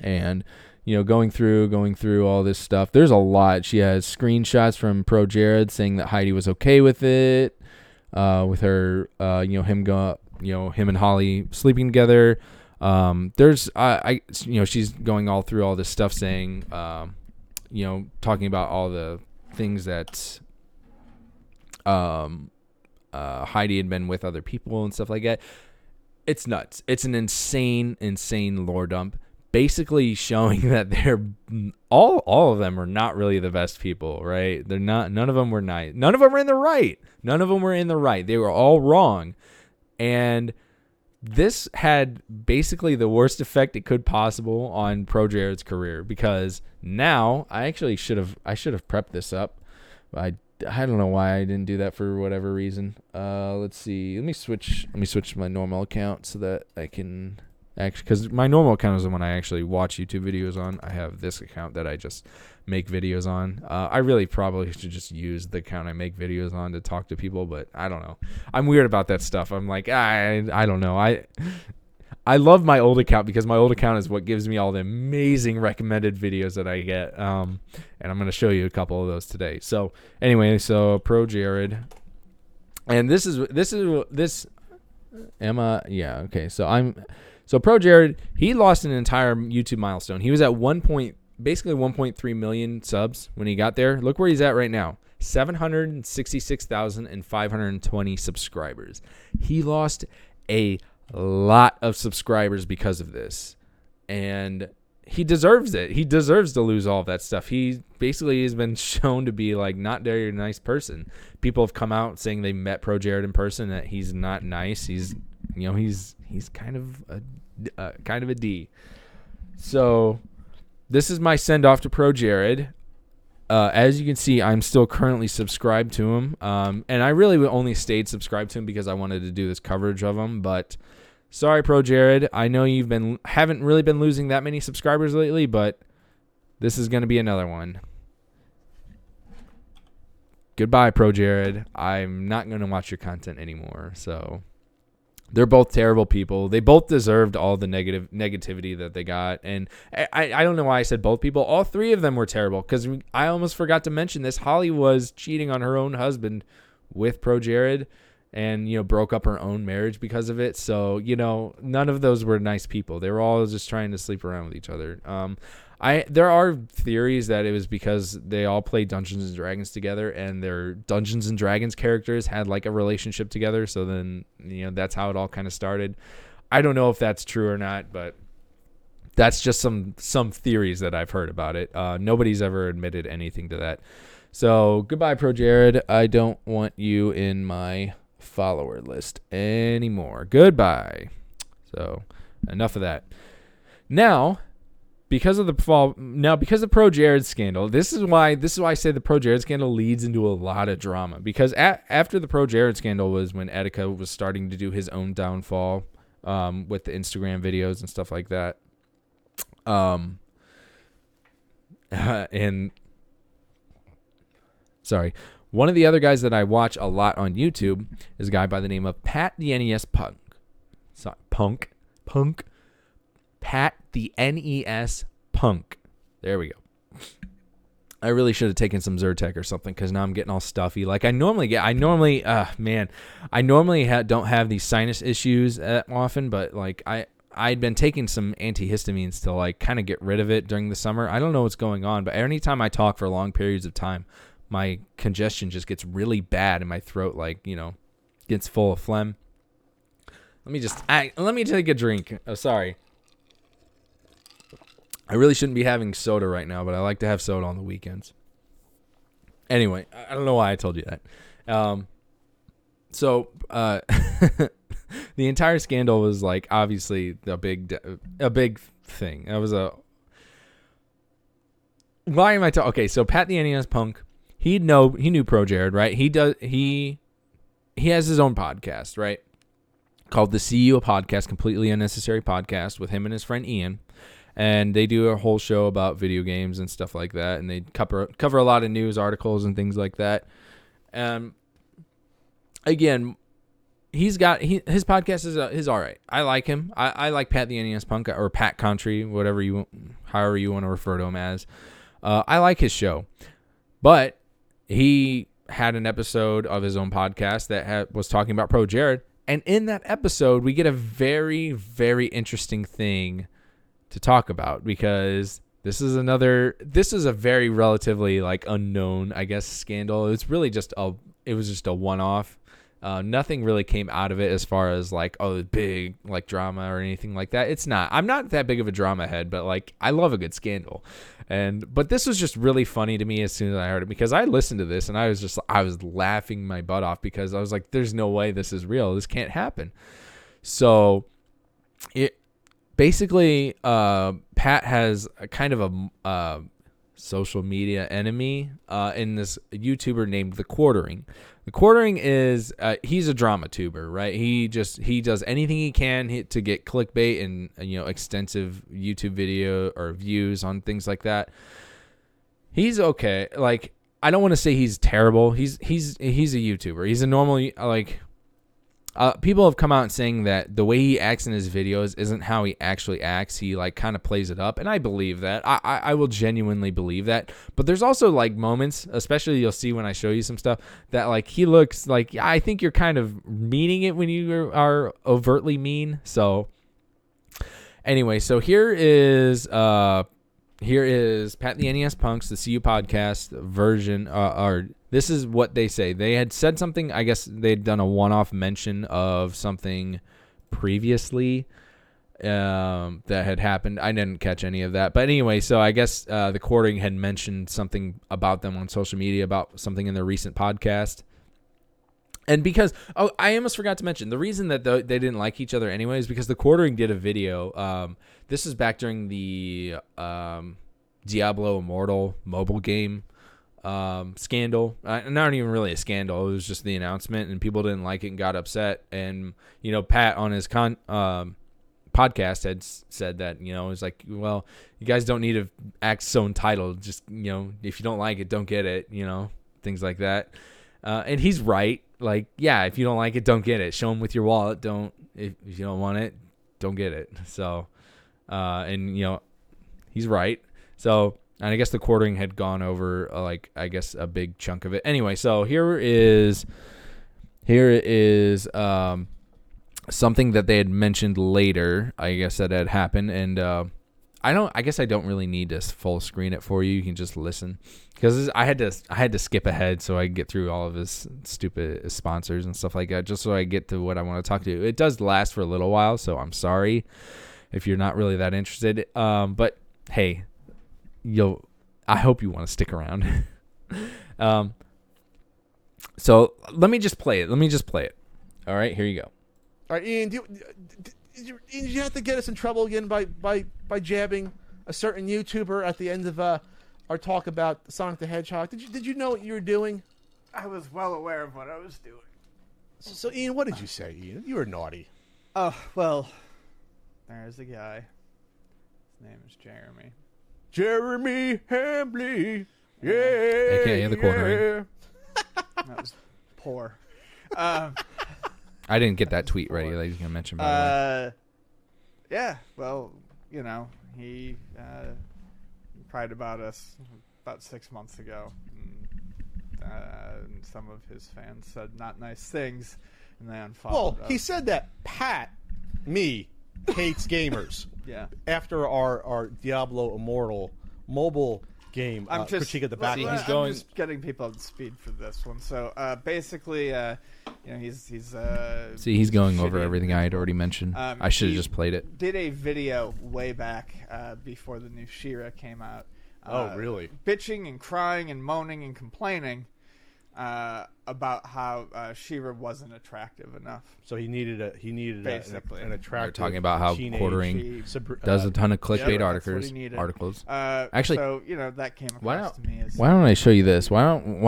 And going through all this stuff, there's a lot. She has screenshots from Pro Jared saying that Heidi was okay with it, with her, him and Holly sleeping together. She's going all through all this stuff saying, talking about all the things that Heidi had been with other people and stuff like that. It's nuts. It's an insane lore dump. Basically showing that they're all of them are not really the best people, right? They're not. None of them were nice. None of them were in the right. They were all wrong. And this had basically the worst effect it could possible on Pro Jared's career, because now I should have prepped this up. I don't know why I didn't do that for whatever reason. Let's see. Let me switch to my normal account so that I can actually, because my normal account is the one I actually watch YouTube videos on. I have this account that I just make videos on. I really probably should just use the account I make videos on to talk to people, but I don't know. I'm weird about that stuff. I'm like, I don't know. I love my old account because my old account is what gives me all the amazing recommended videos that I get. And I'm going to show you a couple of those today. So anyway, so Pro Jared, and this Emma. Yeah. Okay. So Pro Jared, he lost an entire YouTube milestone. He was at basically 1.3 million subs when he got there. Look where he's at right now. 766,520 subscribers. He lost a lot of subscribers because of this, and he deserves it. He deserves to lose all of that stuff. He basically has been shown to be like not very nice person. People have come out saying they met Pro Jared in person, that he's not nice. He's kind of a D. So this is my send off to Pro Jared. As you can see, I'm still currently subscribed to him. And I really only stayed subscribed to him because I wanted to do this coverage of him. But sorry, Pro Jared. I know haven't really been losing that many subscribers lately, but this is going to be another one. Goodbye, Pro Jared. I'm not going to watch your content anymore. So they're both terrible people. They both deserved all the negativity that they got. And I don't know why I said both people. All three of them were terrible, because I almost forgot to mention this. Holly was cheating on her own husband with Pro Jared, and, broke up her own marriage because of it. So, none of those were nice people. They were all just trying to sleep around with each other. There are theories that it was because they all played Dungeons and Dragons together, and their Dungeons and Dragons characters had like a relationship together. So then, that's how it all kind of started. I don't know if that's true or not, but that's just some theories that I've heard about it. Nobody's ever admitted anything to that. So goodbye, Pro Jared. I don't want you in my follower list anymore. Goodbye. So enough of that. Now, because of the Pro Jared scandal, this is why I say the Pro Jared scandal leads into a lot of drama. Because after the Pro Jared scandal was when Etika was starting to do his own downfall, with the Instagram videos and stuff like that. And sorry, one of the other guys that I watch a lot on YouTube is a guy by the name of Pat the NES Punk. Sorry, Punk. Pat the NES Punk. There we go. I really should have taken some Zyrtec or something, because now I'm getting all stuffy. Like I normally get. I normally don't have these sinus issues often, but like I'd been taking some antihistamines to like kind of get rid of it during the summer. I don't know what's going on, but anytime I talk for long periods of time, my congestion just gets really bad and my throat gets full of phlegm. Let me take a drink. Oh, sorry. I really shouldn't be having soda right now, but I like to have soda on the weekends. Anyway, I don't know why I told you that. So the entire scandal was like obviously a big thing. That was why am I talking? Okay, so Pat the NES Punk, he knew Pro Jared, right? He has his own podcast, right? Called the See You a Podcast, Completely Unnecessary Podcast, with him and his friend Ian. And they do a whole show about video games and stuff like that. And they cover a lot of news articles and things like that. Again, his podcast is all right. I like him. I like Pat the NES Punk, or Pat Country, however you want to refer to him as. I like his show. But he had an episode of his own podcast that was talking about Pro Jared. And in that episode, we get a very, very interesting thing to talk about, because this is a very relatively like unknown, I guess, scandal. It was just a one-off. Nothing really came out of it as far as like, big like drama or anything like that. It's not. I'm not that big of a drama head, but like I love a good scandal. But this was just really funny to me as soon as I heard it, because I listened to this and I was laughing my butt off, because I was like, there's no way this is real. This can't happen. So basically, Pat has a kind of a social media enemy in this YouTuber named The Quartering. The Quartering is he's a drama tuber, right? He does anything he can to get clickbait and extensive YouTube video or views on things like that. He's okay. Like, I don't want to say he's terrible. He's a YouTuber. He's a normal, like, people have come out saying that the way he acts in his videos isn't how he actually acts. He like kind of plays it up, and I believe that. I will genuinely believe that. But there's also like moments, especially you'll see when I show you some stuff, that like he looks like, yeah, I think you're kind of meaning it when you are overtly mean. So anyway, so here is Pat the NES Punks, the CU podcast version, or this is what they say. They had said something, I guess they'd done a one-off mention of something previously that had happened. I didn't catch any of that. But anyway, so I guess the Quartering had mentioned something about them on social media, about something in their recent podcast. And because, I almost forgot to mention, the reason that they didn't like each other anyway is because the Quartering did a video. This is back during the Diablo Immortal mobile game scandal. Not even really a scandal. It was just the announcement, and people didn't like it and got upset. And, Pat on his podcast had said that, it was like, well, you guys don't need to act so entitled. Just, if you don't like it, don't get it, things like that. And he's right. Like, yeah, if you don't like it, don't get it. Show them with your wallet. If you don't want it, don't get it. So, he's right. So, and I guess the Quartering had gone over, I guess a big chunk of it. Anyway, so here is something that they had mentioned later, I guess that had happened. And I guess I don't really need to full screen it for you. You can just listen, because I had to skip ahead so I could get through all of his stupid sponsors and stuff like that, just so I get to what I want to talk to. It does last for a little while, so I'm sorry if you're not really that interested. But hey, I hope you want to stick around. So let me just play it. All right, here you go. All right, Ian, do you have to get us in trouble again by jabbing a certain YouTuber at the end of our talk about Sonic the Hedgehog? Did you know what you were doing? I was well aware of what I was doing. So Ian, what did you say, Ian? You were naughty. Oh, well, there's a guy. His name is Jeremy. Jeremy Hambley. Yeah. AKA the Quartering. That was poor. I didn't get that tweet ready that I was going to mention. By the way. Yeah, well, he cried about us about 6 months ago. And some of his fans said not nice things, and they unfollowed us. He said that Pat, me, hates gamers. Yeah. After our Diablo Immortal mobile game critique of the back. I'm just getting people up to speed for this one. So basically, he's he's going over everything I had already mentioned. I should have just played it. Did a video way back before the new She-Ra came out. Oh, really? Bitching and crying and moaning and complaining about how She-Ra wasn't attractive enough. So he needed basically an attractive. We're talking about how Quartering does a ton of clickbait articles. Actually, so that came across to me. Why don't I show you this? Why don't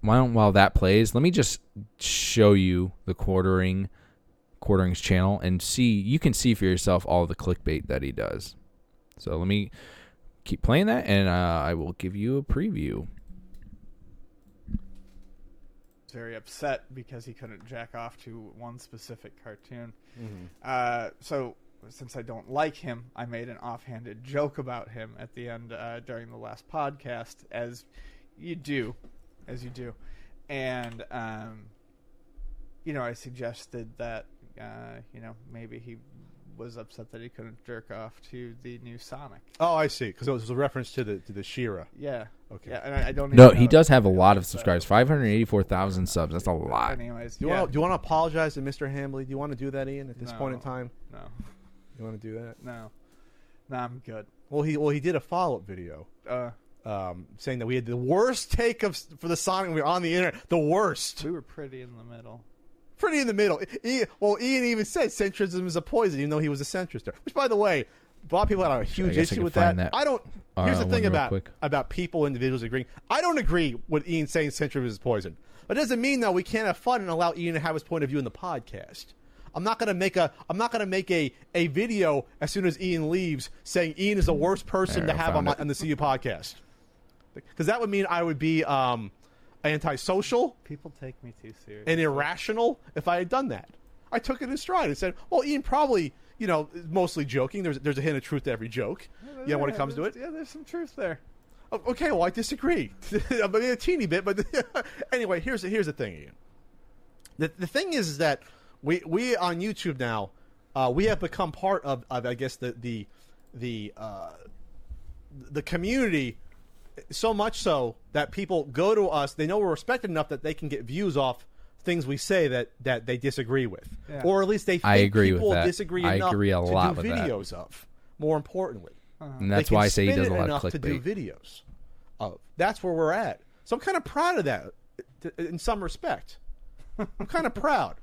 while that plays, let me just show you the Quartering's channel and you can see for yourself all the clickbait that he does. So let me keep playing that, and I will give you a preview. Very upset because he couldn't jack off to one specific cartoon. Mm-hmm. So since I don't like him, I made an offhanded joke about him at the end during the last podcast, as you do, and I suggested that maybe he was upset that he couldn't jerk off to the new Sonic. Oh, I see. Because it was a reference to the She-Ra. Yeah. Okay. Yeah, and I don't. No, he does have a lot of subscribers. 584,000 subs. That's a lot. Anyways, do you want to apologize to Mr. Hambley? Do you want to do that, Ian? At this point in time? No. You want to do that? No, I'm good. Well, he did a follow-up video. Saying that we had the worst take for the Sonic. We were on the internet. The worst. We were pretty in the middle. Pretty in the middle. Ian even said centrism is a poison, even though he was a centrist. Which, by the way, a lot of people had a huge issue with that. I don't. Here's the thing about people, individuals agreeing. I don't agree with Ian saying centrism is poison. But it doesn't mean that we can't have fun and allow Ian to have his point of view in the podcast. I'm not gonna make a video as soon as Ian leaves saying Ian is the worst person to have on the CU podcast. Because that would mean I would be a antisocial, People take me too seriously. and irrational if I had done that. I took it in stride and said, well, Ian probably, mostly joking. There's a hint of truth to every joke, when it comes to it. Yeah, there's some truth there. Okay, well, I disagree. I mean, a teeny bit, but anyway, here's the thing, Ian. The thing is that we on YouTube now, we have become part of I guess the community, so much so that people go to us. They know we're respected enough that they can get views off things we say that they disagree with, or at least they think people disagree enough to do videos of. More importantly, and that's why I say he does a lot of clickbait. To do videos of. That's where we're at. So I'm kind of proud of that, in some respect. I'm kind of proud.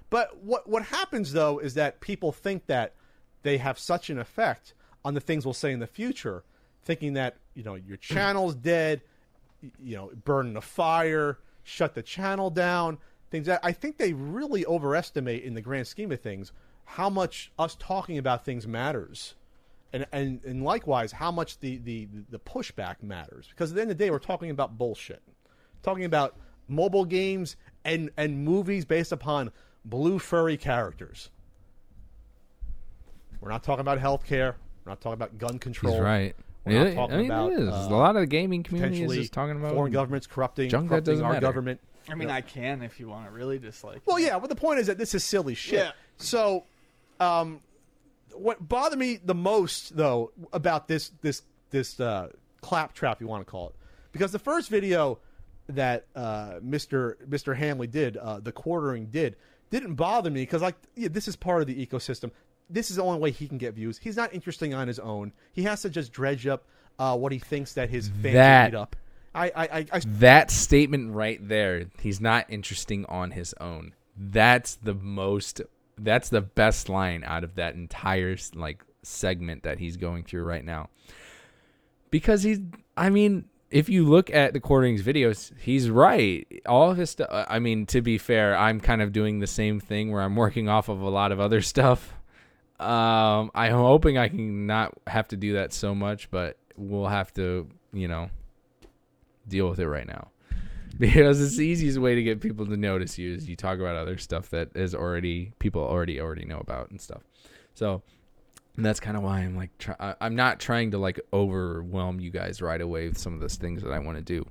But what happens, though, is that people think that they have such an effect on the things we'll say in the future, thinking that, your channel's dead, burn in a fire, shut the channel down, things that I think they really overestimate in the grand scheme of things how much us talking about things matters. And likewise, how much the pushback matters. Because at the end of the day, we're talking about bullshit. Talking about mobile games and movies based upon blue furry characters. We're not talking about healthcare. We're not talking about gun control. He's right. We're not talking about a lot of the gaming community is just talking about foreign governments corrupting our government. I mean, I can if you want to really dislike. Well, yeah, but the point is that this is silly shit. Yeah. So, what bothered me the most, though, about this claptrap, you want to call it, because the first video that Mr. Hamley did, the quartering didn't bother me because this is part of the ecosystem. This is the only way he can get views. He's not interesting on his own. He has to just dredge up what he thinks that his fans eat up. That statement right there, he's not interesting on his own. That's the best line out of that entire segment that he's going through right now. Because if you look at the quartering's videos, he's right. All of his stuff, to be fair, I'm kind of doing the same thing where I'm working off of a lot of other stuff. I'm hoping I can not have to do that so much, but we'll have to, deal with it right now. Because it's the easiest way to get people to notice you is you talk about other stuff that is people already know about and stuff. So that's kind of why I'm I'm not trying to overwhelm you guys right away with some of those things that I want to do.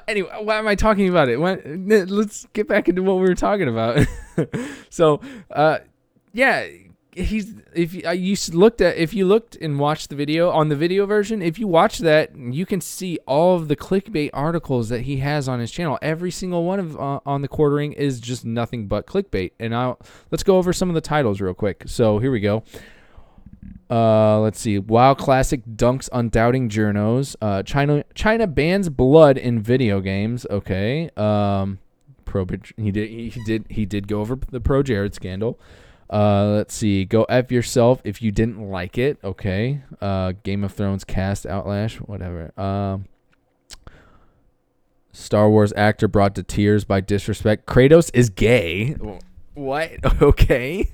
Anyway, why am I talking about it? Let's get back into what we were talking about. So, yeah. If you looked and watched the video on the video version, if you watch that, you can see all of the clickbait articles that he has on his channel. Every single one of on the quartering is just nothing but clickbait. And let's go over some of the titles real quick. So here we go. Let's see. WoW Classic dunks undoubting journos. China bans blood in video games. Okay. He did go over the Pro Jared scandal. Let's see. Go F yourself if you didn't like it. Okay. Game of Thrones cast outlash. Whatever. Star Wars actor brought to tears by disrespect. Kratos is gay. What? Okay.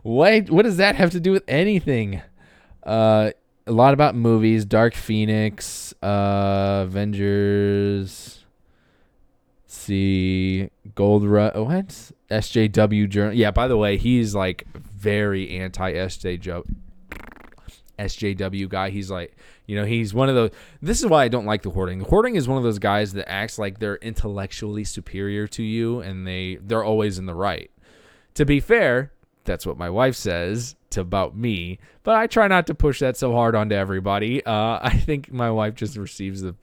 What does that have to do with anything? A lot about movies. Dark Phoenix. Avengers. See Gold Rush. What? SJW journal. Yeah, by the way, he's very anti SJW guy. He's he's one of those. This is why I don't like the Hoarding. The Hoarding is one of those guys that acts like they're intellectually superior to you, and they're always in the right. To be fair, that's what my wife says about me, but I try not to push that so hard onto everybody. I think my wife just receives the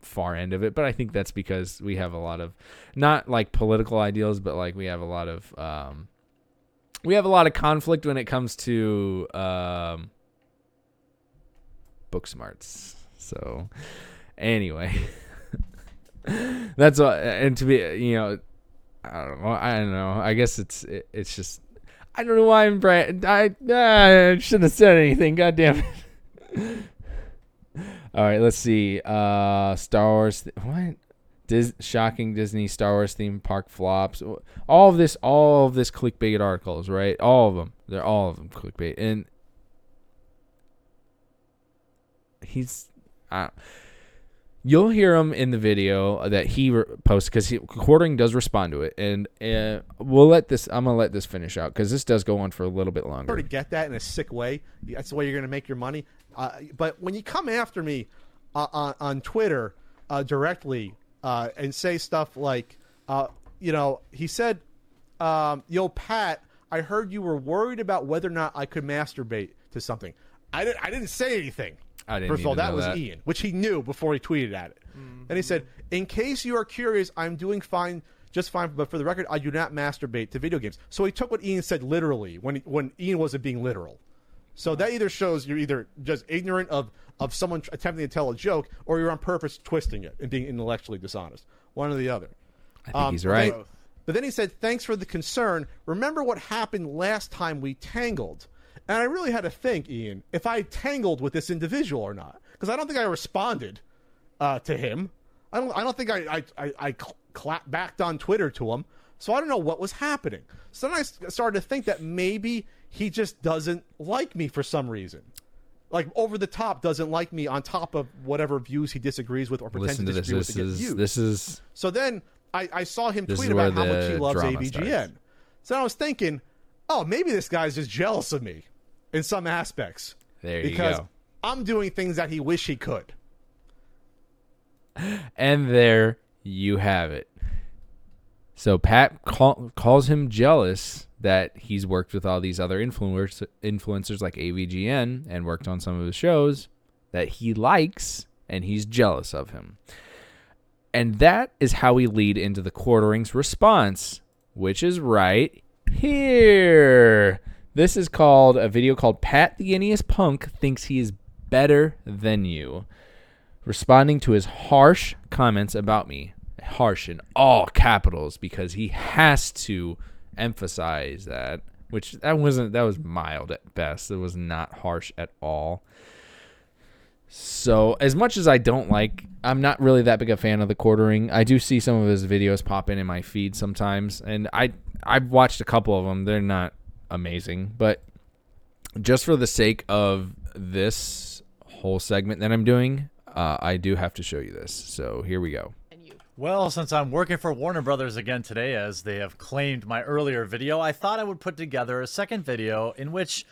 far end of it, but I think that's because we have a lot of not political ideals, but we have a lot of conflict when it comes to book smarts. So anyway, that's what, and to be I don't know. I guess it's just. I don't know why I'm I shouldn't have said anything. God damn it. All right, let's see. Star Wars. What? Shocking Disney Star Wars theme park flops. All of this clickbait articles, right? All of them. They're all of them clickbait. And You'll hear him in the video that he posts because Quartering does respond to it, and I'm gonna let this finish out because this does go on for a little bit longer. I sort of get that in a sick way. That's the way you're gonna make your money. But when you come after me on Twitter directly and say stuff like, he said, "Yo, Pat, I heard you were worried about whether or not I could masturbate to something." I didn't say anything. First of all, that was Ian, which he knew before he tweeted at it. Mm-hmm. And he said, "In case you are curious, I'm doing fine, just fine. But for the record, I do not masturbate to video games." So he took what Ian said literally when Ian wasn't being literal. So that either shows you're either just ignorant of someone attempting to tell a joke, or you're on purpose twisting it and being intellectually dishonest. One or the other. I think he's right. But then he said, "Thanks for the concern. Remember what happened last time we tangled?" And I really had to think, Ian, if I tangled with this individual or not, because I don't think I responded to him. I don't think I clapped back on Twitter to him. So I don't know what was happening. So then I started to think that maybe he just doesn't like me for some reason, like over the top doesn't like me on top of whatever views he disagrees with or pretends to disagree with to get views. This is. So then I saw him tweet about how much he loves AVGN. Starts. So I was thinking, oh, maybe this guy's just jealous of me. In some aspects. There you go. Because I'm doing things that he wish he could. And there you have it. So Pat calls him jealous that he's worked with all these other influencers like AVGN and worked on some of his shows that he likes, and he's jealous of him. And that is how we lead into the Quartering's response, which is right here. This is called a video called Pat the NES Punk Thinks He Is Better Than You, responding to his harsh comments about me. Harsh in all capitals because he has to emphasize that, which that was mild at best. It was not harsh at all. So as much as I'm not really that big a fan of the Quartering. I do see some of his videos pop in my feed sometimes, and I've watched a couple of them. They're not amazing, but just for the sake of this whole segment that I'm doing, I do have to show you this. So here we go. Well, since I'm working for Warner Brothers again today, as they have claimed my earlier video, I thought I would put together a second video in which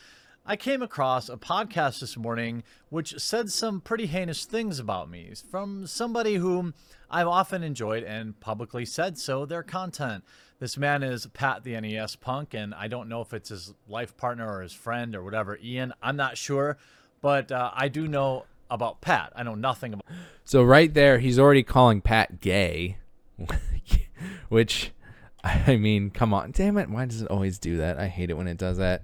I came across a podcast this morning which said some pretty heinous things about me from somebody whom I've often enjoyed and publicly said so their content. This man is Pat the NES Punk, and I don't know if it's his life partner or his friend or whatever, Ian. I'm not sure, but I do know about Pat. I know nothing about. So right there, he's already calling Pat gay, which, I mean, come on. Damn it. Why does it always do that? I hate it when it does that.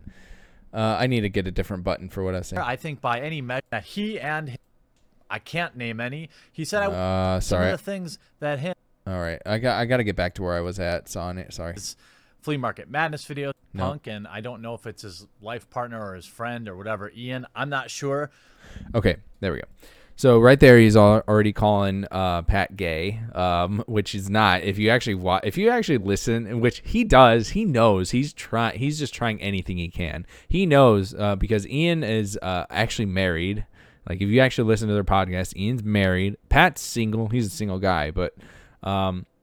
I need to get a different button for what I say. I think by any measure that he and him, I can't name any. He said some of the things that him. All right, I got to get back to where I was at. Sorry. Flea Market Madness video, Punk, and I don't know if it's his life partner or his friend or whatever, Ian. I'm not sure. Okay, there we go. So right there, he's already calling Pat gay, which is not. If you actually listen, which he does, he knows he's just trying anything he can. He knows because Ian is actually married. Like if you actually listen to their podcast, Ian's married. Pat's single. He's a single guy, but.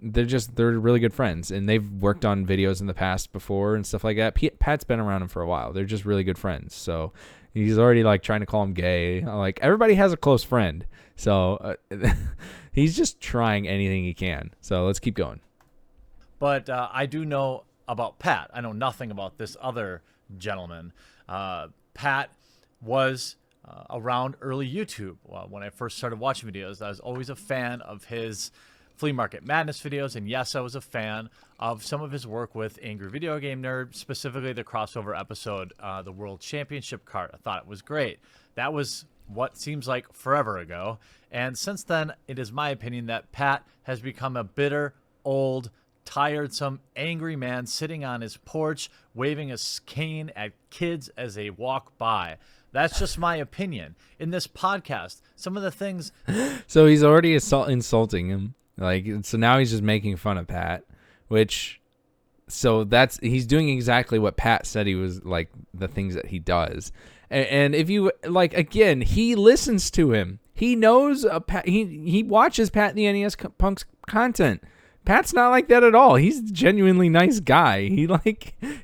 They're really good friends, and they've worked on videos in the past before and stuff like that. Pat's been around him for a while. They're just really good friends. So he's already like trying to call him gay. Like everybody has a close friend. So he's just trying anything he can. So let's keep going. But I do know about Pat. I know nothing about this other gentleman. Pat was around early YouTube. When I first started watching videos, I was always a fan of his Flea Market Madness videos, and yes, I was a fan of some of his work with Angry Video Game Nerd, specifically the crossover episode, the World Championship card. I thought it was great. That was what seems like forever ago, and since then, it is my opinion that Pat has become a bitter, old, tiresome, angry man sitting on his porch, waving a cane at kids as they walk by. That's just my opinion. In this podcast, some of the things... So he's already insulting him. So now he's just making fun of Pat, he's doing exactly what Pat said he was like, the things that he does. And if you again, he listens to him. He knows he watches Pat the NES Punk's content. Pat's not like that at all. He's a genuinely nice guy.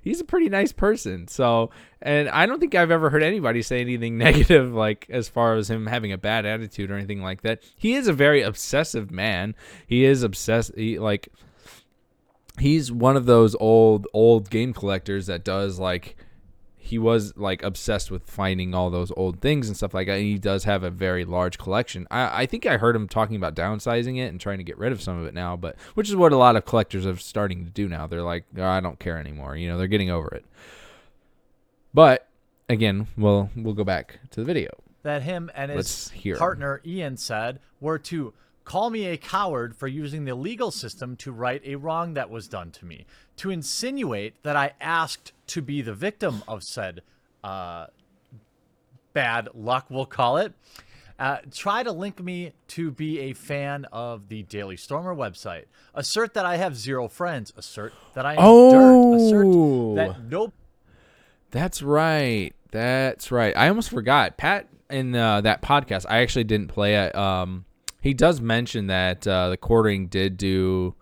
He's a pretty nice person. So, and I don't think I've ever heard anybody say anything negative, like as far as him having a bad attitude or anything like that. He is a very obsessive man. He is obsessed. He's one of those old game collectors that does like. He was like obsessed with finding all those old things and stuff like that. And he does have a very large collection. I think I heard him talking about downsizing it and trying to get rid of some of it now, but which is what a lot of collectors are starting to do now. They're like, oh, I don't care anymore. You know, they're getting over it. But again, we'll go back to the video. That him and his partner Ian said were to call me a coward for using the legal system to right a wrong that was done to me, to insinuate that I asked to be the victim of said bad luck, we'll call it, try to link me to be a fan of the Daily Stormer website, assert that I have 0 friends, assert that I am dirt, assert that no. That's right. I almost forgot. Pat, in that podcast, I actually didn't play it. He does mention that the Quartering did do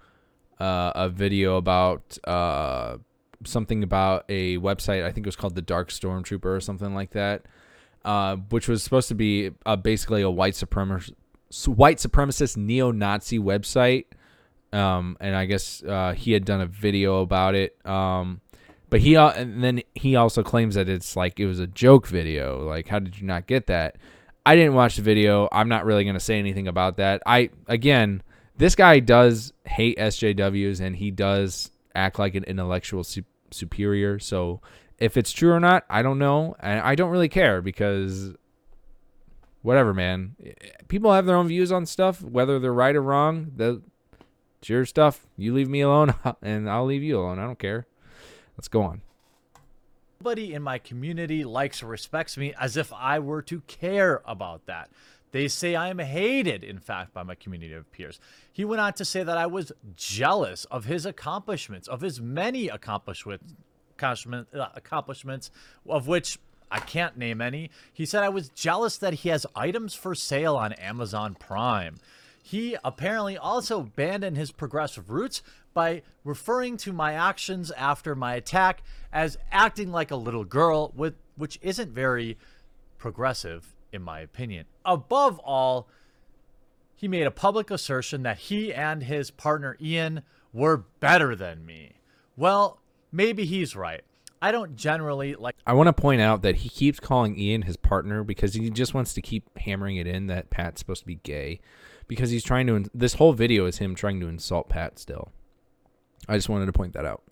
a video about something about a website. I think it was called the Dark Stormtrooper or something like that, which was supposed to be basically a white supremacist neo-Nazi website. And I guess he had done a video about it. But and then he also claims that it's like it was a joke video. Like, how did you not get that? I didn't watch the video. I'm not really going to say anything about that. Again, this guy does hate SJWs and he does act like an intellectual superior. So if it's true or not, I don't know. And I don't really care because whatever, man. People have their own views on stuff, whether they're right or wrong. It's your stuff. You leave me alone and I'll leave you alone. I don't care. Let's go on. Nobody in my community likes or respects me as if I were to care about that. They say I am hated, in fact, by my community of peers. He went on to say that I was jealous of his accomplishments, of his many accomplishments, of which I can't name any. He said I was jealous that he has items for sale on Amazon Prime. He apparently also abandoned his progressive roots by referring to my actions after my attack as acting like a little girl, which isn't very progressive, in my opinion. Above all, he made a public assertion that he and his partner Ian were better than me. Well, maybe he's right. I don't generally like... I want to point out that he keeps calling Ian his partner because he just wants to keep hammering it in that Pat's supposed to be gay. Because he's trying to... This whole video is him trying to insult Pat still. I just wanted to point that out.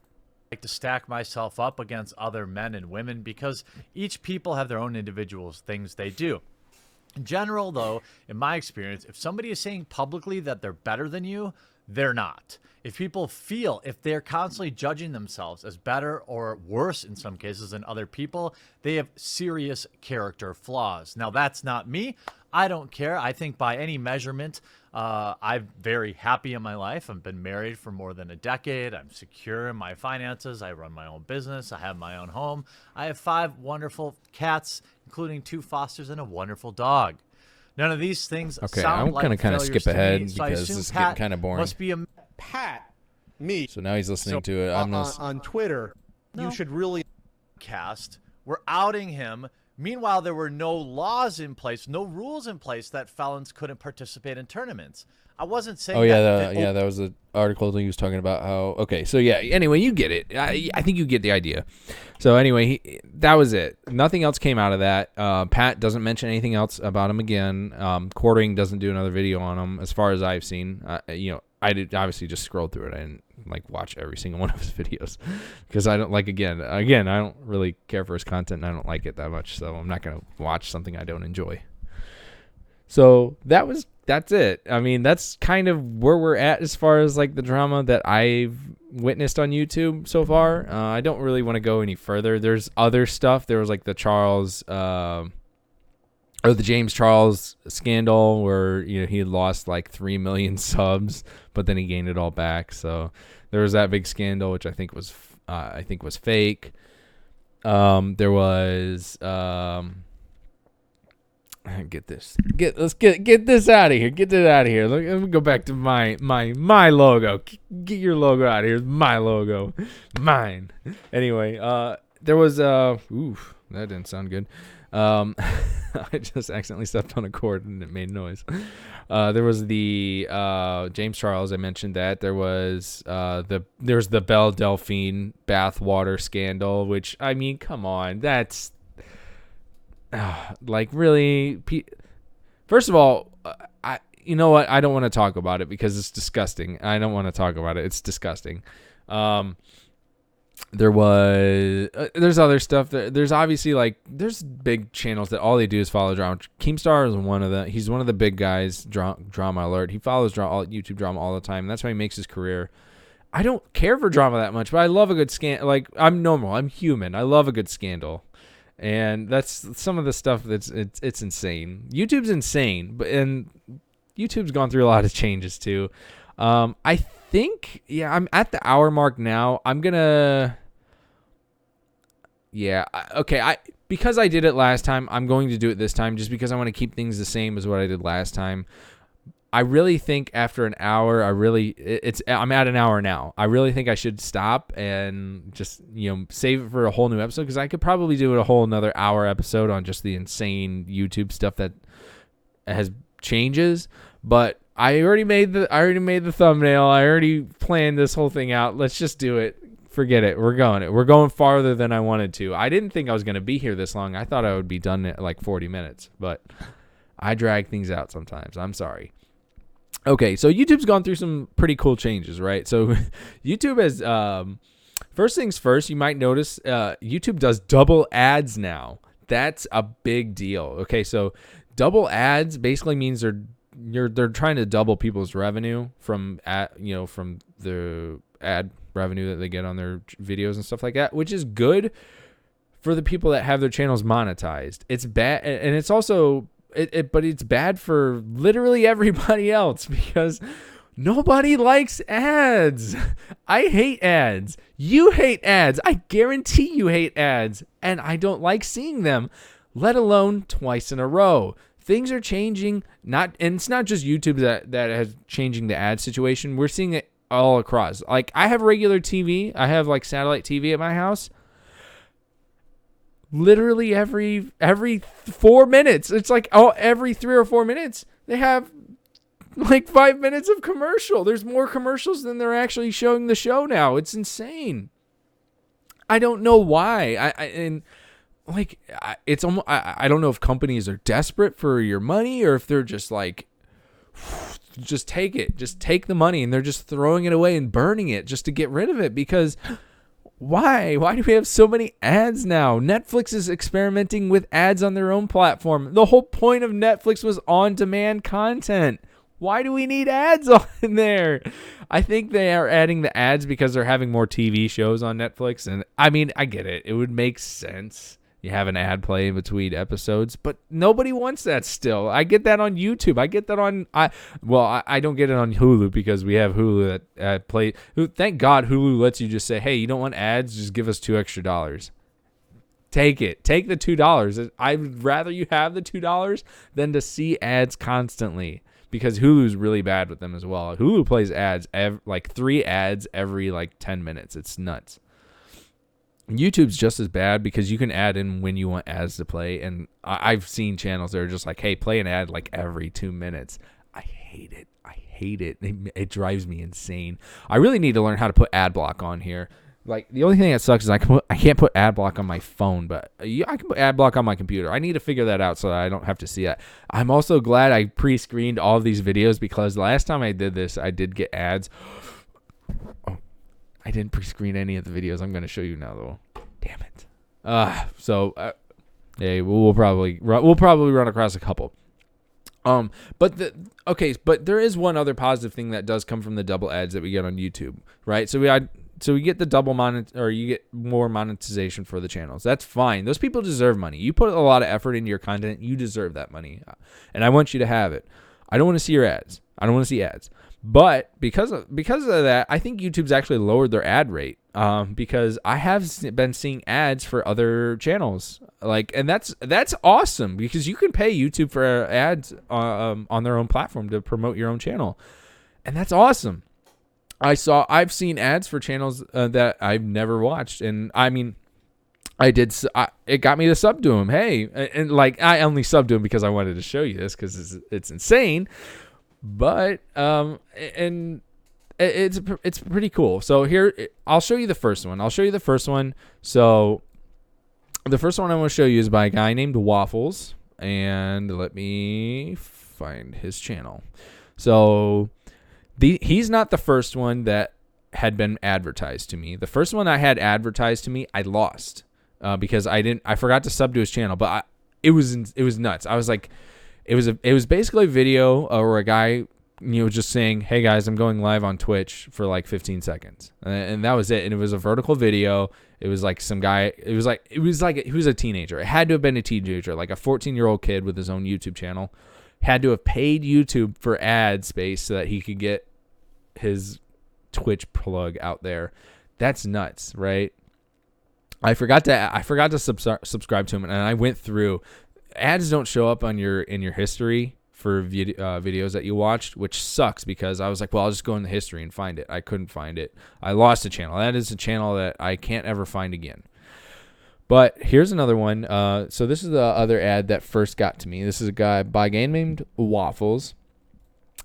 Like to stack myself up against other men and women because each people have their own individual things they do. In general, though, in my experience, if somebody is saying publicly that they're better than you, they're not. If people feel, if they're constantly judging themselves as better or worse in some cases than other people, they have serious character flaws. Now, that's not me. I don't care. I think by any measurement, I'm very happy in my life. I've been married for more than a decade. I'm secure in my finances. I run my own business. I have my own home. I have 5 wonderful cats, including 2 fosters and a wonderful dog. None of these things sound like I'm going to kind of skip ahead me, because this is getting kind of boring. Must be a Pat, me. So now he's listening to it. I'm on Twitter. No. You should really cast. We're outing him. Meanwhile, there were no laws in place, no rules in place that felons couldn't participate in tournaments. I wasn't saying. Oh yeah, that was the article that he was talking about. How okay, so yeah. Anyway, you get it. I think you get the idea. So anyway, that was it. Nothing else came out of that. Pat doesn't mention anything else about him again. Quartering doesn't do another video on him, as far as I've seen. I did obviously just scroll through it. I didn't watch every single one of his videos because I don't again I don't really care for his content and I don't like it that much, so I'm not gonna watch something I don't enjoy. So that's it. I mean, that's kind of where we're at as far as the drama that I've witnessed on YouTube so far. I don't really want to go any further. There's other stuff. There was the Charles or the James Charles scandal where he had lost 3 million subs, but then he gained it all back. So there was that big scandal, which I think was fake. There was let's get this out of here. Get it out of here. Let me go back to my logo. Get your logo out of here. It's my logo, mine. Anyway, there was oof, that didn't sound good. I just accidentally stepped on a cord and it made noise. There was the James Charles. I mentioned that. There was there's the Belle Delphine bathwater scandal, which, I mean, come on, that's like, really. First of all, you know what? I don't want to talk about it because it's disgusting. I don't want to talk about it. It's disgusting. There's other stuff. There's obviously, like, there's big channels that all they do is follow drama. Keemstar is one of the. He's one of the big guys. Drama alert. He follows YouTube drama all the time. And that's why he makes his career. I don't care for drama that much, but I love a good Like, I'm normal. I'm human. I love a good scandal, and that's some of the stuff that's it's insane. YouTube's insane, and YouTube's gone through a lot of changes too. I think, yeah, I'm at the hour mark now. I'm gonna, because I did it last time, I'm going to do it this time just because I want to keep things the same as what I did last time. I really think after an hour, I'm at an hour now. I really think I should stop and just, save it for a whole new episode, because I could probably do a whole another hour episode on just the insane YouTube stuff that has changes. But I already made the thumbnail. I already planned this whole thing out. Let's just do it. Forget it. We're going farther than I wanted to. I didn't think I was going to be here this long. I thought I would be done at like 40 minutes, but I drag things out sometimes. I'm sorry. Okay, so YouTube's gone through some pretty cool changes, right? So YouTube has, first things first, you might notice YouTube does double ads now. That's a big deal. Okay, so double ads basically means they're trying to double people's revenue from the ad revenue that they get on their videos and stuff like that, which is good for the people that have their channels monetized. It's bad, and it's also but it's bad for literally everybody else because nobody likes ads. I hate ads. You hate ads. I guarantee you hate ads, and I don't like seeing them, let alone twice in a row. Things are changing, and it's not just YouTube that has changing the ad situation. We're seeing it all across. Like, I have regular TV. I have like satellite TV at my house. Literally every 4 minutes, it's like every 3 or 4 minutes, they have like 5 minutes of commercial. There's more commercials than they're actually showing the show now. It's insane. I don't know why. It's almost, I don't know if companies are desperate for your money or if they're just like, just take it, just take the money, and they're just throwing it away and burning it just to get rid of it. Because why do we have so many ads now? Netflix is experimenting with ads on their own platform. The whole point of Netflix was on-demand content. Why do we need ads on there? I think they are adding the ads because they're having more TV shows on Netflix. And I mean, I get it. It would make sense. You have an ad play in between episodes, but nobody wants that still. I get that on YouTube. I get that on, I don't get it on Hulu because we have Hulu that play. Thank God Hulu lets you just say, hey, you don't want ads? Just give us $2 extra. Take it. Take the $2. I'd rather you have the $2 than to see ads constantly, because Hulu's really bad with them as well. Hulu plays ads, like 3 ads every like 10 minutes. It's nuts. YouTube's just as bad because you can add in when you want ads to play, and I've seen channels that are just like, hey, play an ad like every 2 minutes. I hate it. It drives me insane. I really need to learn how to put ad block on here. Like, the only thing that sucks is I can't put ad block on my phone, but I can put ad block on my computer. I need to figure that out so that I don't have to see it. I'm also glad I pre-screened all of these videos, because last time I did this, I did get ads. Oh, I didn't pre-screen any of the videos I'm going to show you now, though. Damn it. Hey, we'll probably run across a couple. But there is one other positive thing that does come from the double ads that we get on YouTube, right? So we get the double you get more monetization for the channels. That's fine. Those people deserve money. You put a lot of effort into your content. You deserve that money, and I want you to have it. I don't want to see your ads. I don't want to see ads. But because of that, I think YouTube's actually lowered their ad rate, because I have been seeing ads for other channels. Like, and that's awesome because you can pay YouTube for ads on their own platform to promote your own channel, and that's awesome. I've seen ads for channels that I've never watched, and I mean, it got me to sub to him. Hey, and like I only subbed to him because I wanted to show you this because it's insane, but and it's pretty cool. So here I'll show you the first one. So the first one I want to show you is by a guy named Waffles, and let me find his channel. So he's not the first one that had been advertised to me. The first one I had advertised to me, I lost because I forgot to sub to his channel, but it was nuts. I was like, it was basically a video where a guy, just saying, hey guys, I'm going live on Twitch for like 15 seconds. And that was it. And it was a vertical video. It was like some guy, he was a teenager. It had to have been a teenager, like a 14-year-old kid with his own YouTube channel. Had to have paid YouTube for ad space so that he could get his Twitch plug out there. That's nuts, right? I forgot to subscribe to him, and I went through. Ads don't show up in your history for videos that you watched, which sucks because I was like, well, I'll just go in the history and find it. I couldn't find it. I lost a channel. That is a channel that I can't ever find again. But here's another one. So this is the other ad that first got to me. This is a guy by a guy named Waffles.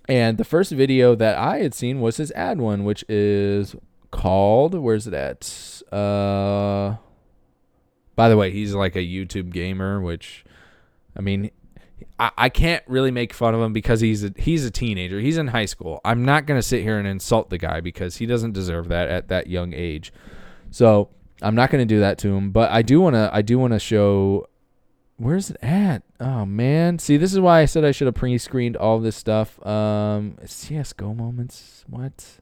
And the first video that I had seen was his ad one, which is called, where's it at? By the way, he's like a YouTube gamer, which, I mean, I can't really make fun of him because he's a teenager. He's in high school. I'm not going to sit here and insult the guy because he doesn't deserve that at that young age. So I'm not going to do that to him, but I do want to show, where's it at? Oh man. See, this is why I said I should have pre-screened all this stuff. CS:GO moments. What?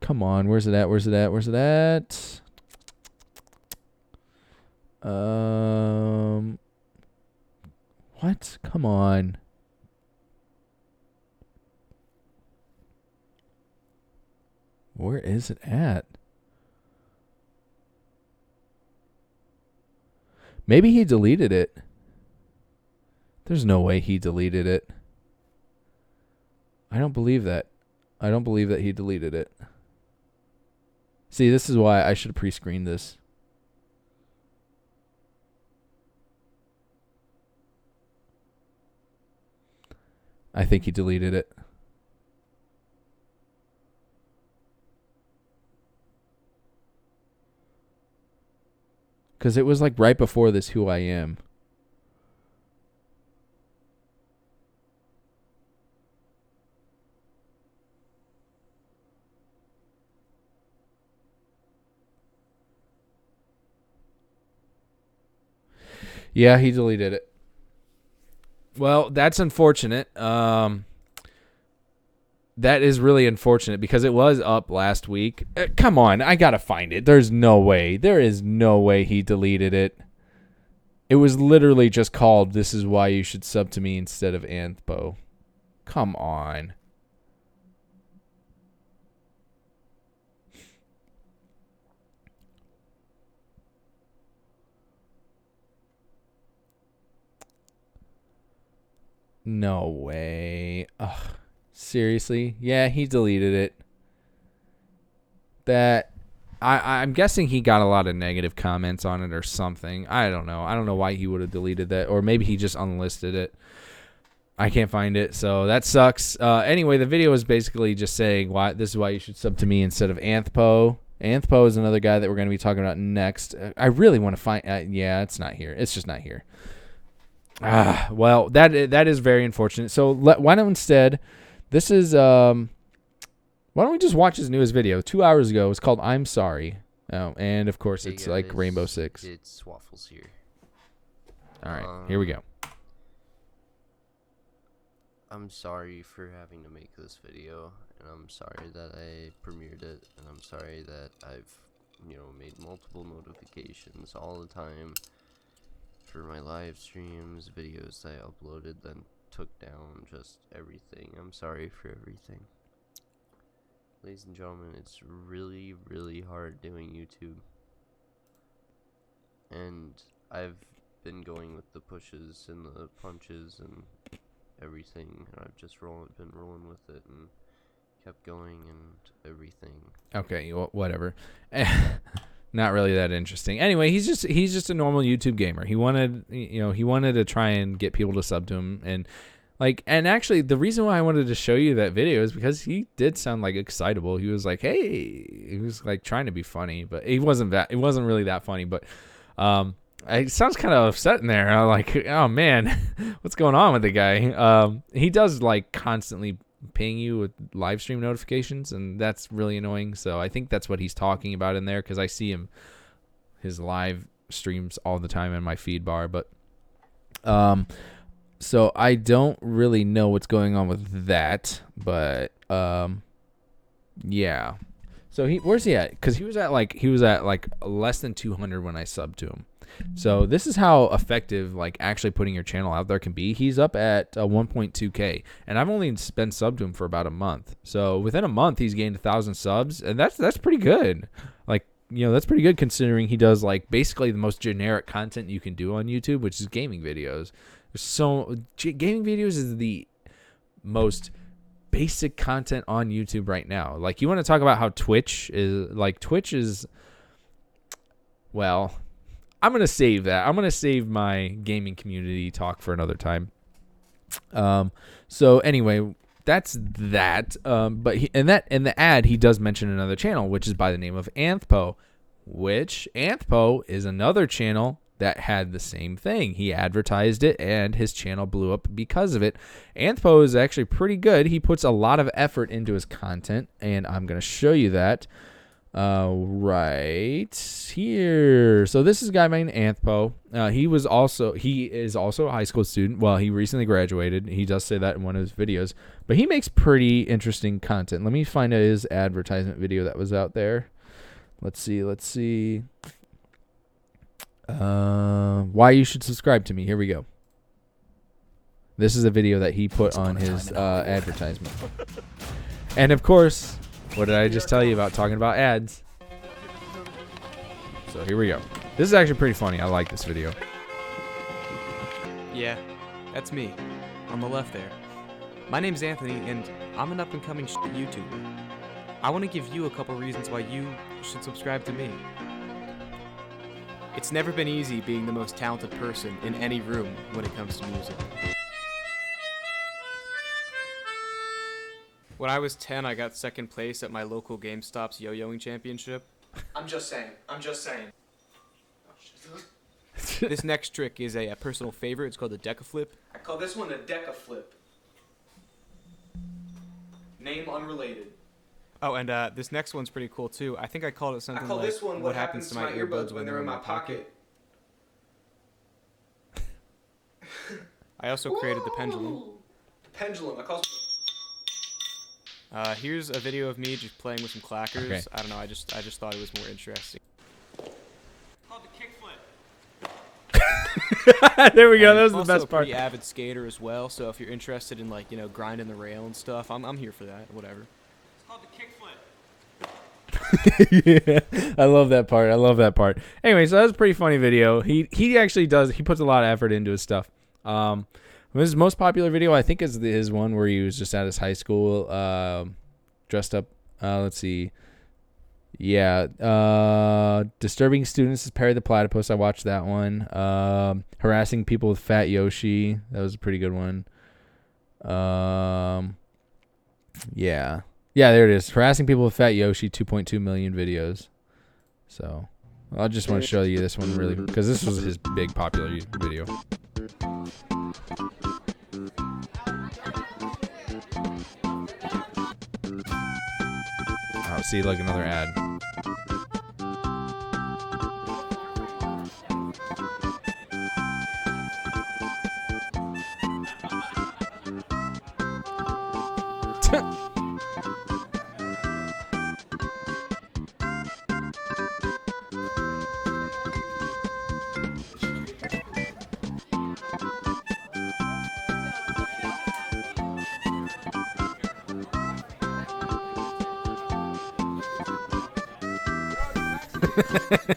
Come on. Where's it at? What? Come on. Where is it at? Maybe he deleted it. There's no way he deleted it. I don't believe that. I don't believe that he deleted it. See, this is why I should have pre-screened this. I think he deleted it. Because it was like right before this Who I Am. Yeah, he deleted it. Well, that's unfortunate. That is really unfortunate because it was up last week. Come on, I gotta find it. There's no way. There is no way he deleted it. It was literally just called, "This is why you should sub to me instead of Anthpo." Come on. No way. Ugh. Seriously? Yeah, he deleted it. I'm guessing he got a lot of negative comments on it or something. I don't know. I don't know why he would have deleted that. Or maybe he just unlisted it. I can't find it, so that sucks. Anyway, the video is basically just saying why this is why you should sub to me instead of Anthpo. Anthpo is another guy that we're going to be talking about next. I really want to find... yeah, it's not here. It's just not here. Well, that is very unfortunate. So why don't instead, this is why don't we just watch his newest video? 2 hours ago. It's called "I'm Sorry," and of course it's guys, like Rainbow Six. It's Waffles here. All right, here we go. I'm sorry for having to make this video, and I'm sorry that I premiered it, and I'm sorry that I've made multiple notifications all the time for my live streams, videos I uploaded, then took down, just everything. I'm sorry for everything. Ladies and gentlemen, it's really, really hard doing YouTube. And I've been going with the pushes and the punches and everything. I've just been rolling with it and kept going and everything. Okay, whatever. Not really that interesting. Anyway, he's just a normal YouTube gamer. He wanted to try and get people to sub to him, and actually the reason why I wanted to show you that video is because he did sound like excitable. He was like, "Hey," he was like trying to be funny, but it wasn't really that funny, but it sounds kind of upset in there. I'm like, "Oh man, what's going on with the guy?" He does like constantly ping you with live stream notifications, and that's really annoying. So I think that's what he's talking about in there, because I see his live streams all the time in my feed bar. But so I don't really know what's going on with that, but yeah. So where's he at? Because he was at like less than 200 when I subbed to him. So this is how effective like actually putting your channel out there can be. He's up at 1.2K, and I've only been subbed to him for about a month. So within a month, he's gained 1,000 subs, and that's pretty good. Like, that's pretty good considering he does like basically the most generic content you can do on YouTube, which is gaming videos. So gaming videos is the most basic content on YouTube right now. Like, you want to talk about how Twitch is, well, I'm going to save that. I'm going to save my gaming community talk for another time. So anyway, that's that. But in the ad, he does mention another channel, which is by the name of Anthpo, which Anthpo is another channel that had the same thing. He advertised it, and his channel blew up because of it. Anthpo is actually pretty good. He puts a lot of effort into his content, and I'm going to show you that right here. So this is a guy named Anthpo. He is also a high school student. Well, he recently graduated. He does say that in one of his videos, but he makes pretty interesting content. Let me find his advertisement video that was out there. Let's see. Why you should subscribe to me. Here we go. This is a video that he put on his advertisement. And of course, what did I just tell you about talking about ads? So here we go. This is actually pretty funny. I like this video. Yeah, that's me. On the left there. My name's Anthony, and I'm an up-and-coming YouTuber. I want to give you a couple reasons why you should subscribe to me. It's never been easy being the most talented person in any room when it comes to music. When I was 10, I got second place at my local GameStop's yo-yoing championship. I'm just saying. This next trick is a personal favorite. It's called the Deca Flip. I call this one the Deca Flip. Name unrelated. Oh, and this next one's pretty cool too. I think I called it something like, this one, what happens to my earbuds when they're in my pocket. I also created the pendulum. The pendulum. I call. Here's a video of me just playing with some clackers. Okay. I don't know. I just thought it was more interesting. Called the kickflip. There we go. That was the best part. I'm also a pretty avid skater as well. So if you're interested in grinding the rail and stuff, I'm here for that. Whatever. It's called the kickflip. Yeah, I love that part. Anyway, so that was a pretty funny video. He actually puts a lot of effort into his stuff. His most popular video, I think, is his one where he was just at his high school, dressed up. Let's see. Yeah. Disturbing students is Perry the Platypus. I watched that one. Harassing people with Fat Yoshi. That was a pretty good one. Yeah. Yeah, there it is. Harassing people with Fat Yoshi, 2.2 million videos. So, I just want to show you this one really, because this was his big popular video. Oh, see, like another ad.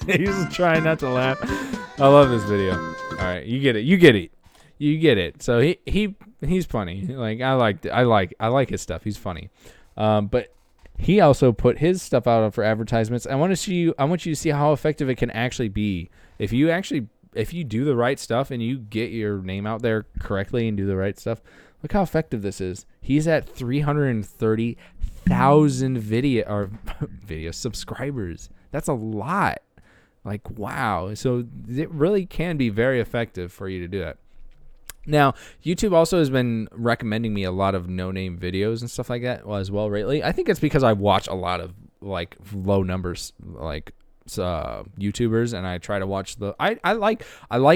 He's just trying not to laugh. I love this video. right, you get it. So he's funny. Like I like his stuff. He's funny. But he also put his stuff out for advertisements. I want you to see how effective it can actually be. If you do the right stuff and you get your name out there correctly and do the right stuff, look how effective this is. He's at 330,000 video subscribers. That's a lot. Like, wow. So it really can be very effective for you to do that. Now, YouTube also has been recommending me a lot of no-name videos and stuff like that as well lately. I think it's because I watch a lot of like low numbers like YouTubers, and I try to watch I like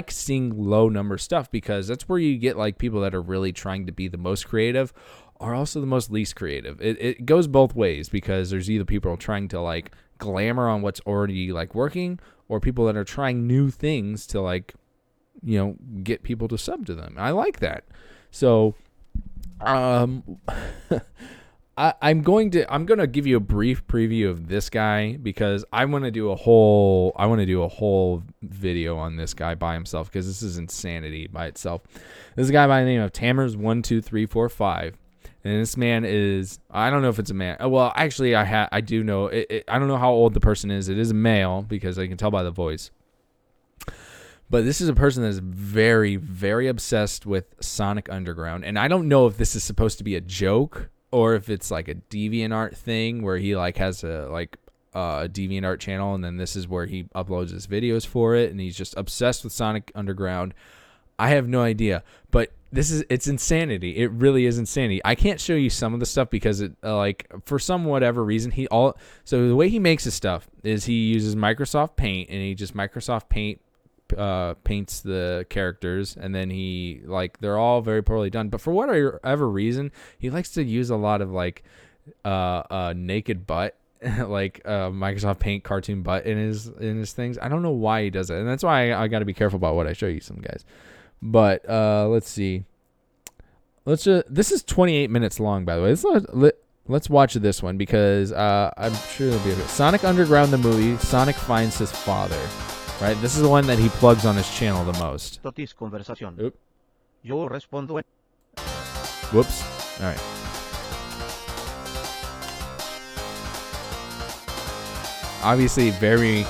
seeing low number stuff because that's where you get like people that are really trying to be the most creative or also the most least creative. It goes both ways because there's either people trying to like glamour on what's already like working or people that are trying new things to like, you know, get people to sub to them. I like that. So I'm going to give you a brief preview of this guy because I want to do a whole video on this guy by himself because this is insanity by itself. This is a guy by the name of Tammers12345. And this man is, I don't know if it's a man. Well, actually, I do know. I don't know how old the person is. It is a male because I can tell by the voice. But this is a person that is very, very obsessed with Sonic Underground. And I don't know if this is supposed to be a joke or if it's like a DeviantArt thing where he like has a DeviantArt channel and then this is where he uploads his videos for it and he's just obsessed with Sonic Underground. I have no idea, but it's insanity. It really is insanity. I can't show you some of the stuff because it like for some whatever reason so the way he makes his stuff is he uses Microsoft Paint and he just Microsoft Paint paints the characters and then he like they're all very poorly done, but for whatever reason he likes to use a lot of like naked butt like Microsoft Paint cartoon butt in his things. I don't know why he does it, and that's why I got to be careful about what I show you some guys. But let's see. This is 28 minutes long, by the way. Let's watch this one because I'm sure it'll be a bit. Sonic Underground the movie. Sonic finds his father. Right, this is the one that he plugs on his channel the most. Oop. Whoops. All right. Obviously, very,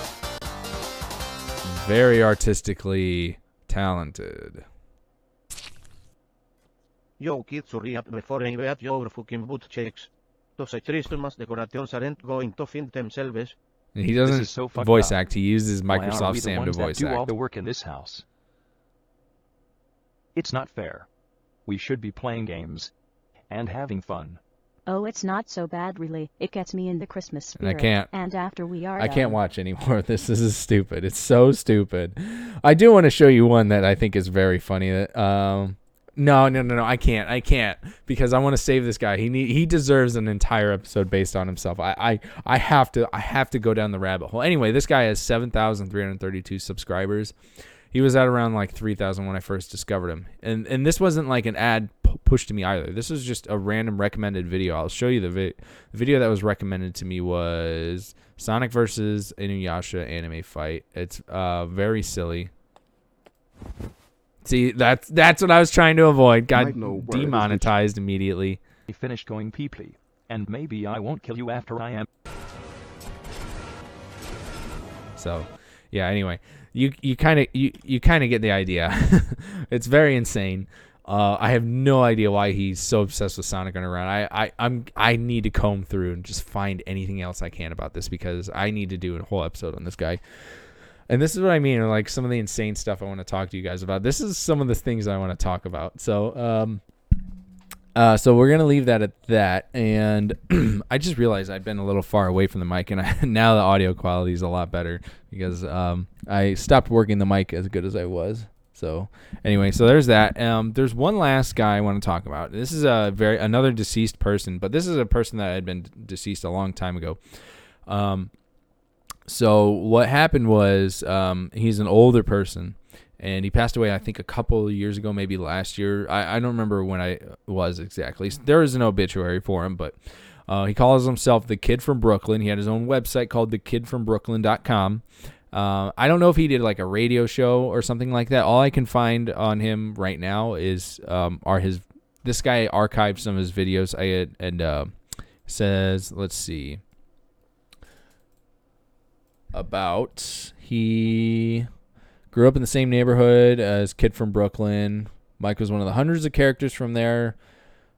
very artistically talented. Yo, kids, hurry up before I get your fucking boot checks. Those Christmas decorations aren't going to find themselves. He doesn't voice act. He uses Microsoft Sam to voice act. Do all the work in this house. It's not fair. We should be playing games and having fun. Oh, it's not so bad, really. It gets me in the Christmas spirit. And I can't. And after we are I can't watch anymore. This is stupid. It's so stupid. I do want to show you one that I think is very funny. That No, I can't because I want to save this guy. He deserves an entire episode based on himself. I have to go down the rabbit hole. Anyway, this guy has 7,332 subscribers. He was at around like 3,000 when I first discovered him. And this wasn't like an ad pushed to me either. This was just a random recommended video. I'll show you the video that was recommended to me was Sonic versus Inuyasha anime fight. It's very silly. See, that's what I was trying to avoid. Got demonetized immediately. I finished going pee-pee, and maybe I won't kill you after I am. So, yeah. Anyway, you kind of get the idea. It's very insane. I have no idea why he's so obsessed with Sonic Underground. I need to comb through and just find anything else I can about this because I need to do a whole episode on this guy. And this is what I mean, like some of the insane stuff I want to talk to you guys about. This is some of the things I want to talk about. So, so we're gonna leave that at that. And I just realized I'd been a little far away from the mic, and now the audio quality is a lot better because I stopped working the mic as good as I was. So anyway, so there's that. There's one last guy I want to talk about. This is another deceased person, but this is a person that had been deceased a long time ago. So what happened was he's an older person, and he passed away, I think, a couple of years ago, maybe last year. I don't remember when I was exactly. There is an obituary for him, but he calls himself the Kid from Brooklyn. He had his own website called thekidfrombrooklyn.com. I don't know if he did like a radio show or something like that. All I can find on him right now is this guy archived some of his videos. Says, let's see, about he grew up in the same neighborhood as Kid from Brooklyn. Mike was one of the hundreds of characters from there.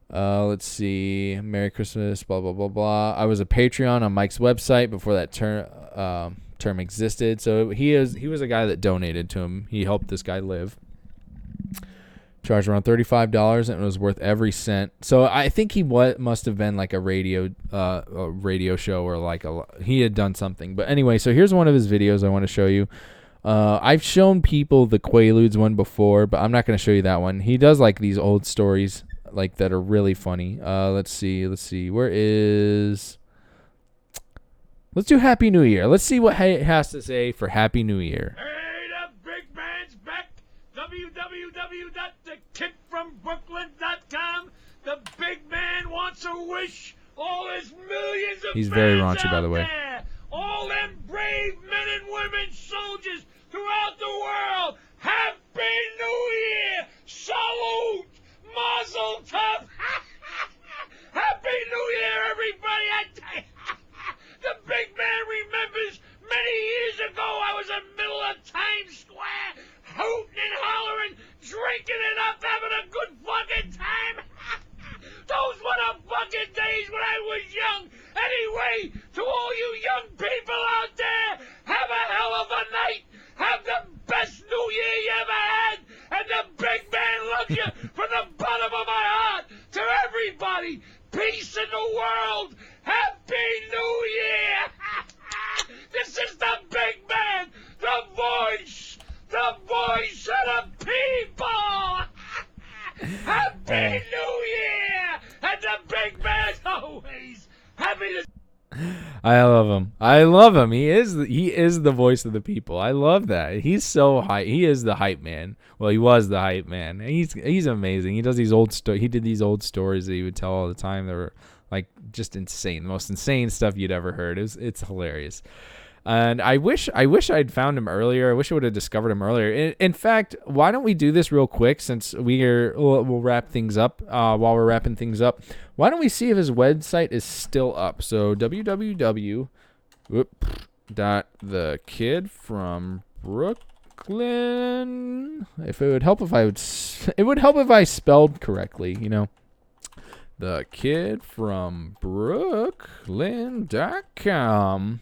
Let's see, Merry Christmas, blah blah blah blah. I was a Patreon on Mike's website before that term existed. So he was a guy that donated to him. He helped this guy live. Charged around $35 and it was worth every cent. So I think he must have been like a radio show or he had done something. But anyway, so here's one of his videos I want to show you. I've shown people the Quaaludes one before, but I'm not going to show you that one. He does like these old stories like that are really funny. Let's see. Let's do Happy New Year. Let's see what he has to say for Happy New Year. Hey, the big man's back. www.thekidfrombrooklyn.com. The big man wants a wish. All his millions of He's very fans raunchy, by the out way. there. All them brave men and women, soldiers throughout the world. Happy New Year. Salute. Mazel tov. Happy New Year, everybody. The big man remembers many years ago I was in the middle of Times Square, hooting and hollering, drinking it up, having a good fucking time. Those were the fucking days when I was young. Anyway, to all you young people out there, have a hell of a night. Have the best New Year you ever had. And the big man loves you from the bottom of my heart. To everybody, peace in the world. Happy New Year. This is the big man, the voice of the people. Happy New Year. And the big man's always happy to... I love him. He is the voice of the people. I love that. He's so hype. He is the hype man. Well, he was the hype man. He's amazing. He does these he did these old stories that he would tell all the time. They were like just insane. The most insane stuff you'd ever heard. It's hilarious. And I wish I'd found him earlier. I wish I would have discovered him earlier. In fact, why don't we do this real quick since we'll wrap things up. While we're wrapping things up, why don't we see if his website is still up? So www.thekidfrombrooklyn. If it would help if I spelled correctly, thekidfrombrooklyn.com.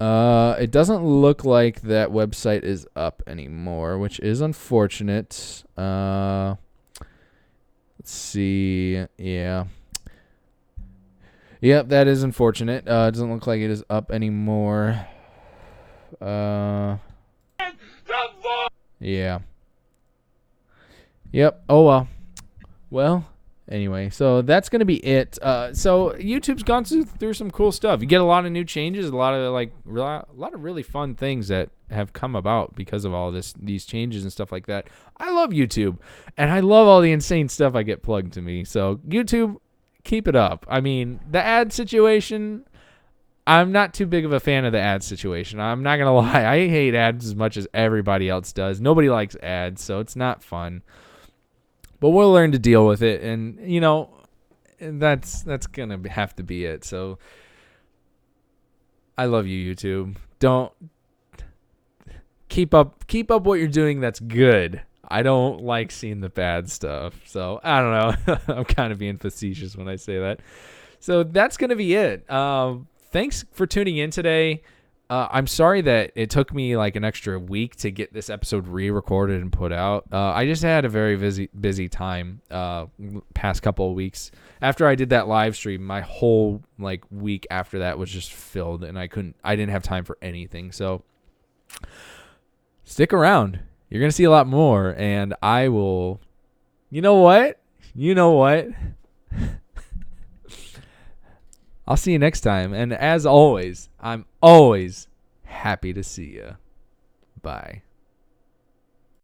It doesn't look like that website is up anymore, which is unfortunate. Let's see. Yeah. Yep, that is unfortunate. It doesn't look like it is up anymore. Yeah. Yep. Oh, well. Well, anyway, so that's going to be it. So YouTube's gone through some cool stuff. You get a lot of new changes, a lot of really fun things that have come about because of all these changes and stuff like that. I love YouTube, and I love all the insane stuff I get plugged to me. So YouTube, keep it up. I mean, the ad situation, I'm not too big of a fan of the ad situation. I'm not going to lie. I hate ads as much as everybody else does. Nobody likes ads, so it's not fun. But we'll learn to deal with it, and that's gonna have to be it. So I love you, YouTube. Don't keep up what you're doing. That's good. I don't like seeing the bad stuff. So I don't know. I'm kind of being facetious when I say that. So that's gonna be it. Thanks for tuning in today. I'm sorry that it took me like an extra week to get this episode re-recorded and put out. I just had a very busy time past couple of weeks. After I did that live stream, my whole week after that was just filled, and I didn't have time for anything. So stick around. You're going to see a lot more, and I will... You know what? I'll see you next time. And as always, I'm always happy to see you. Bye.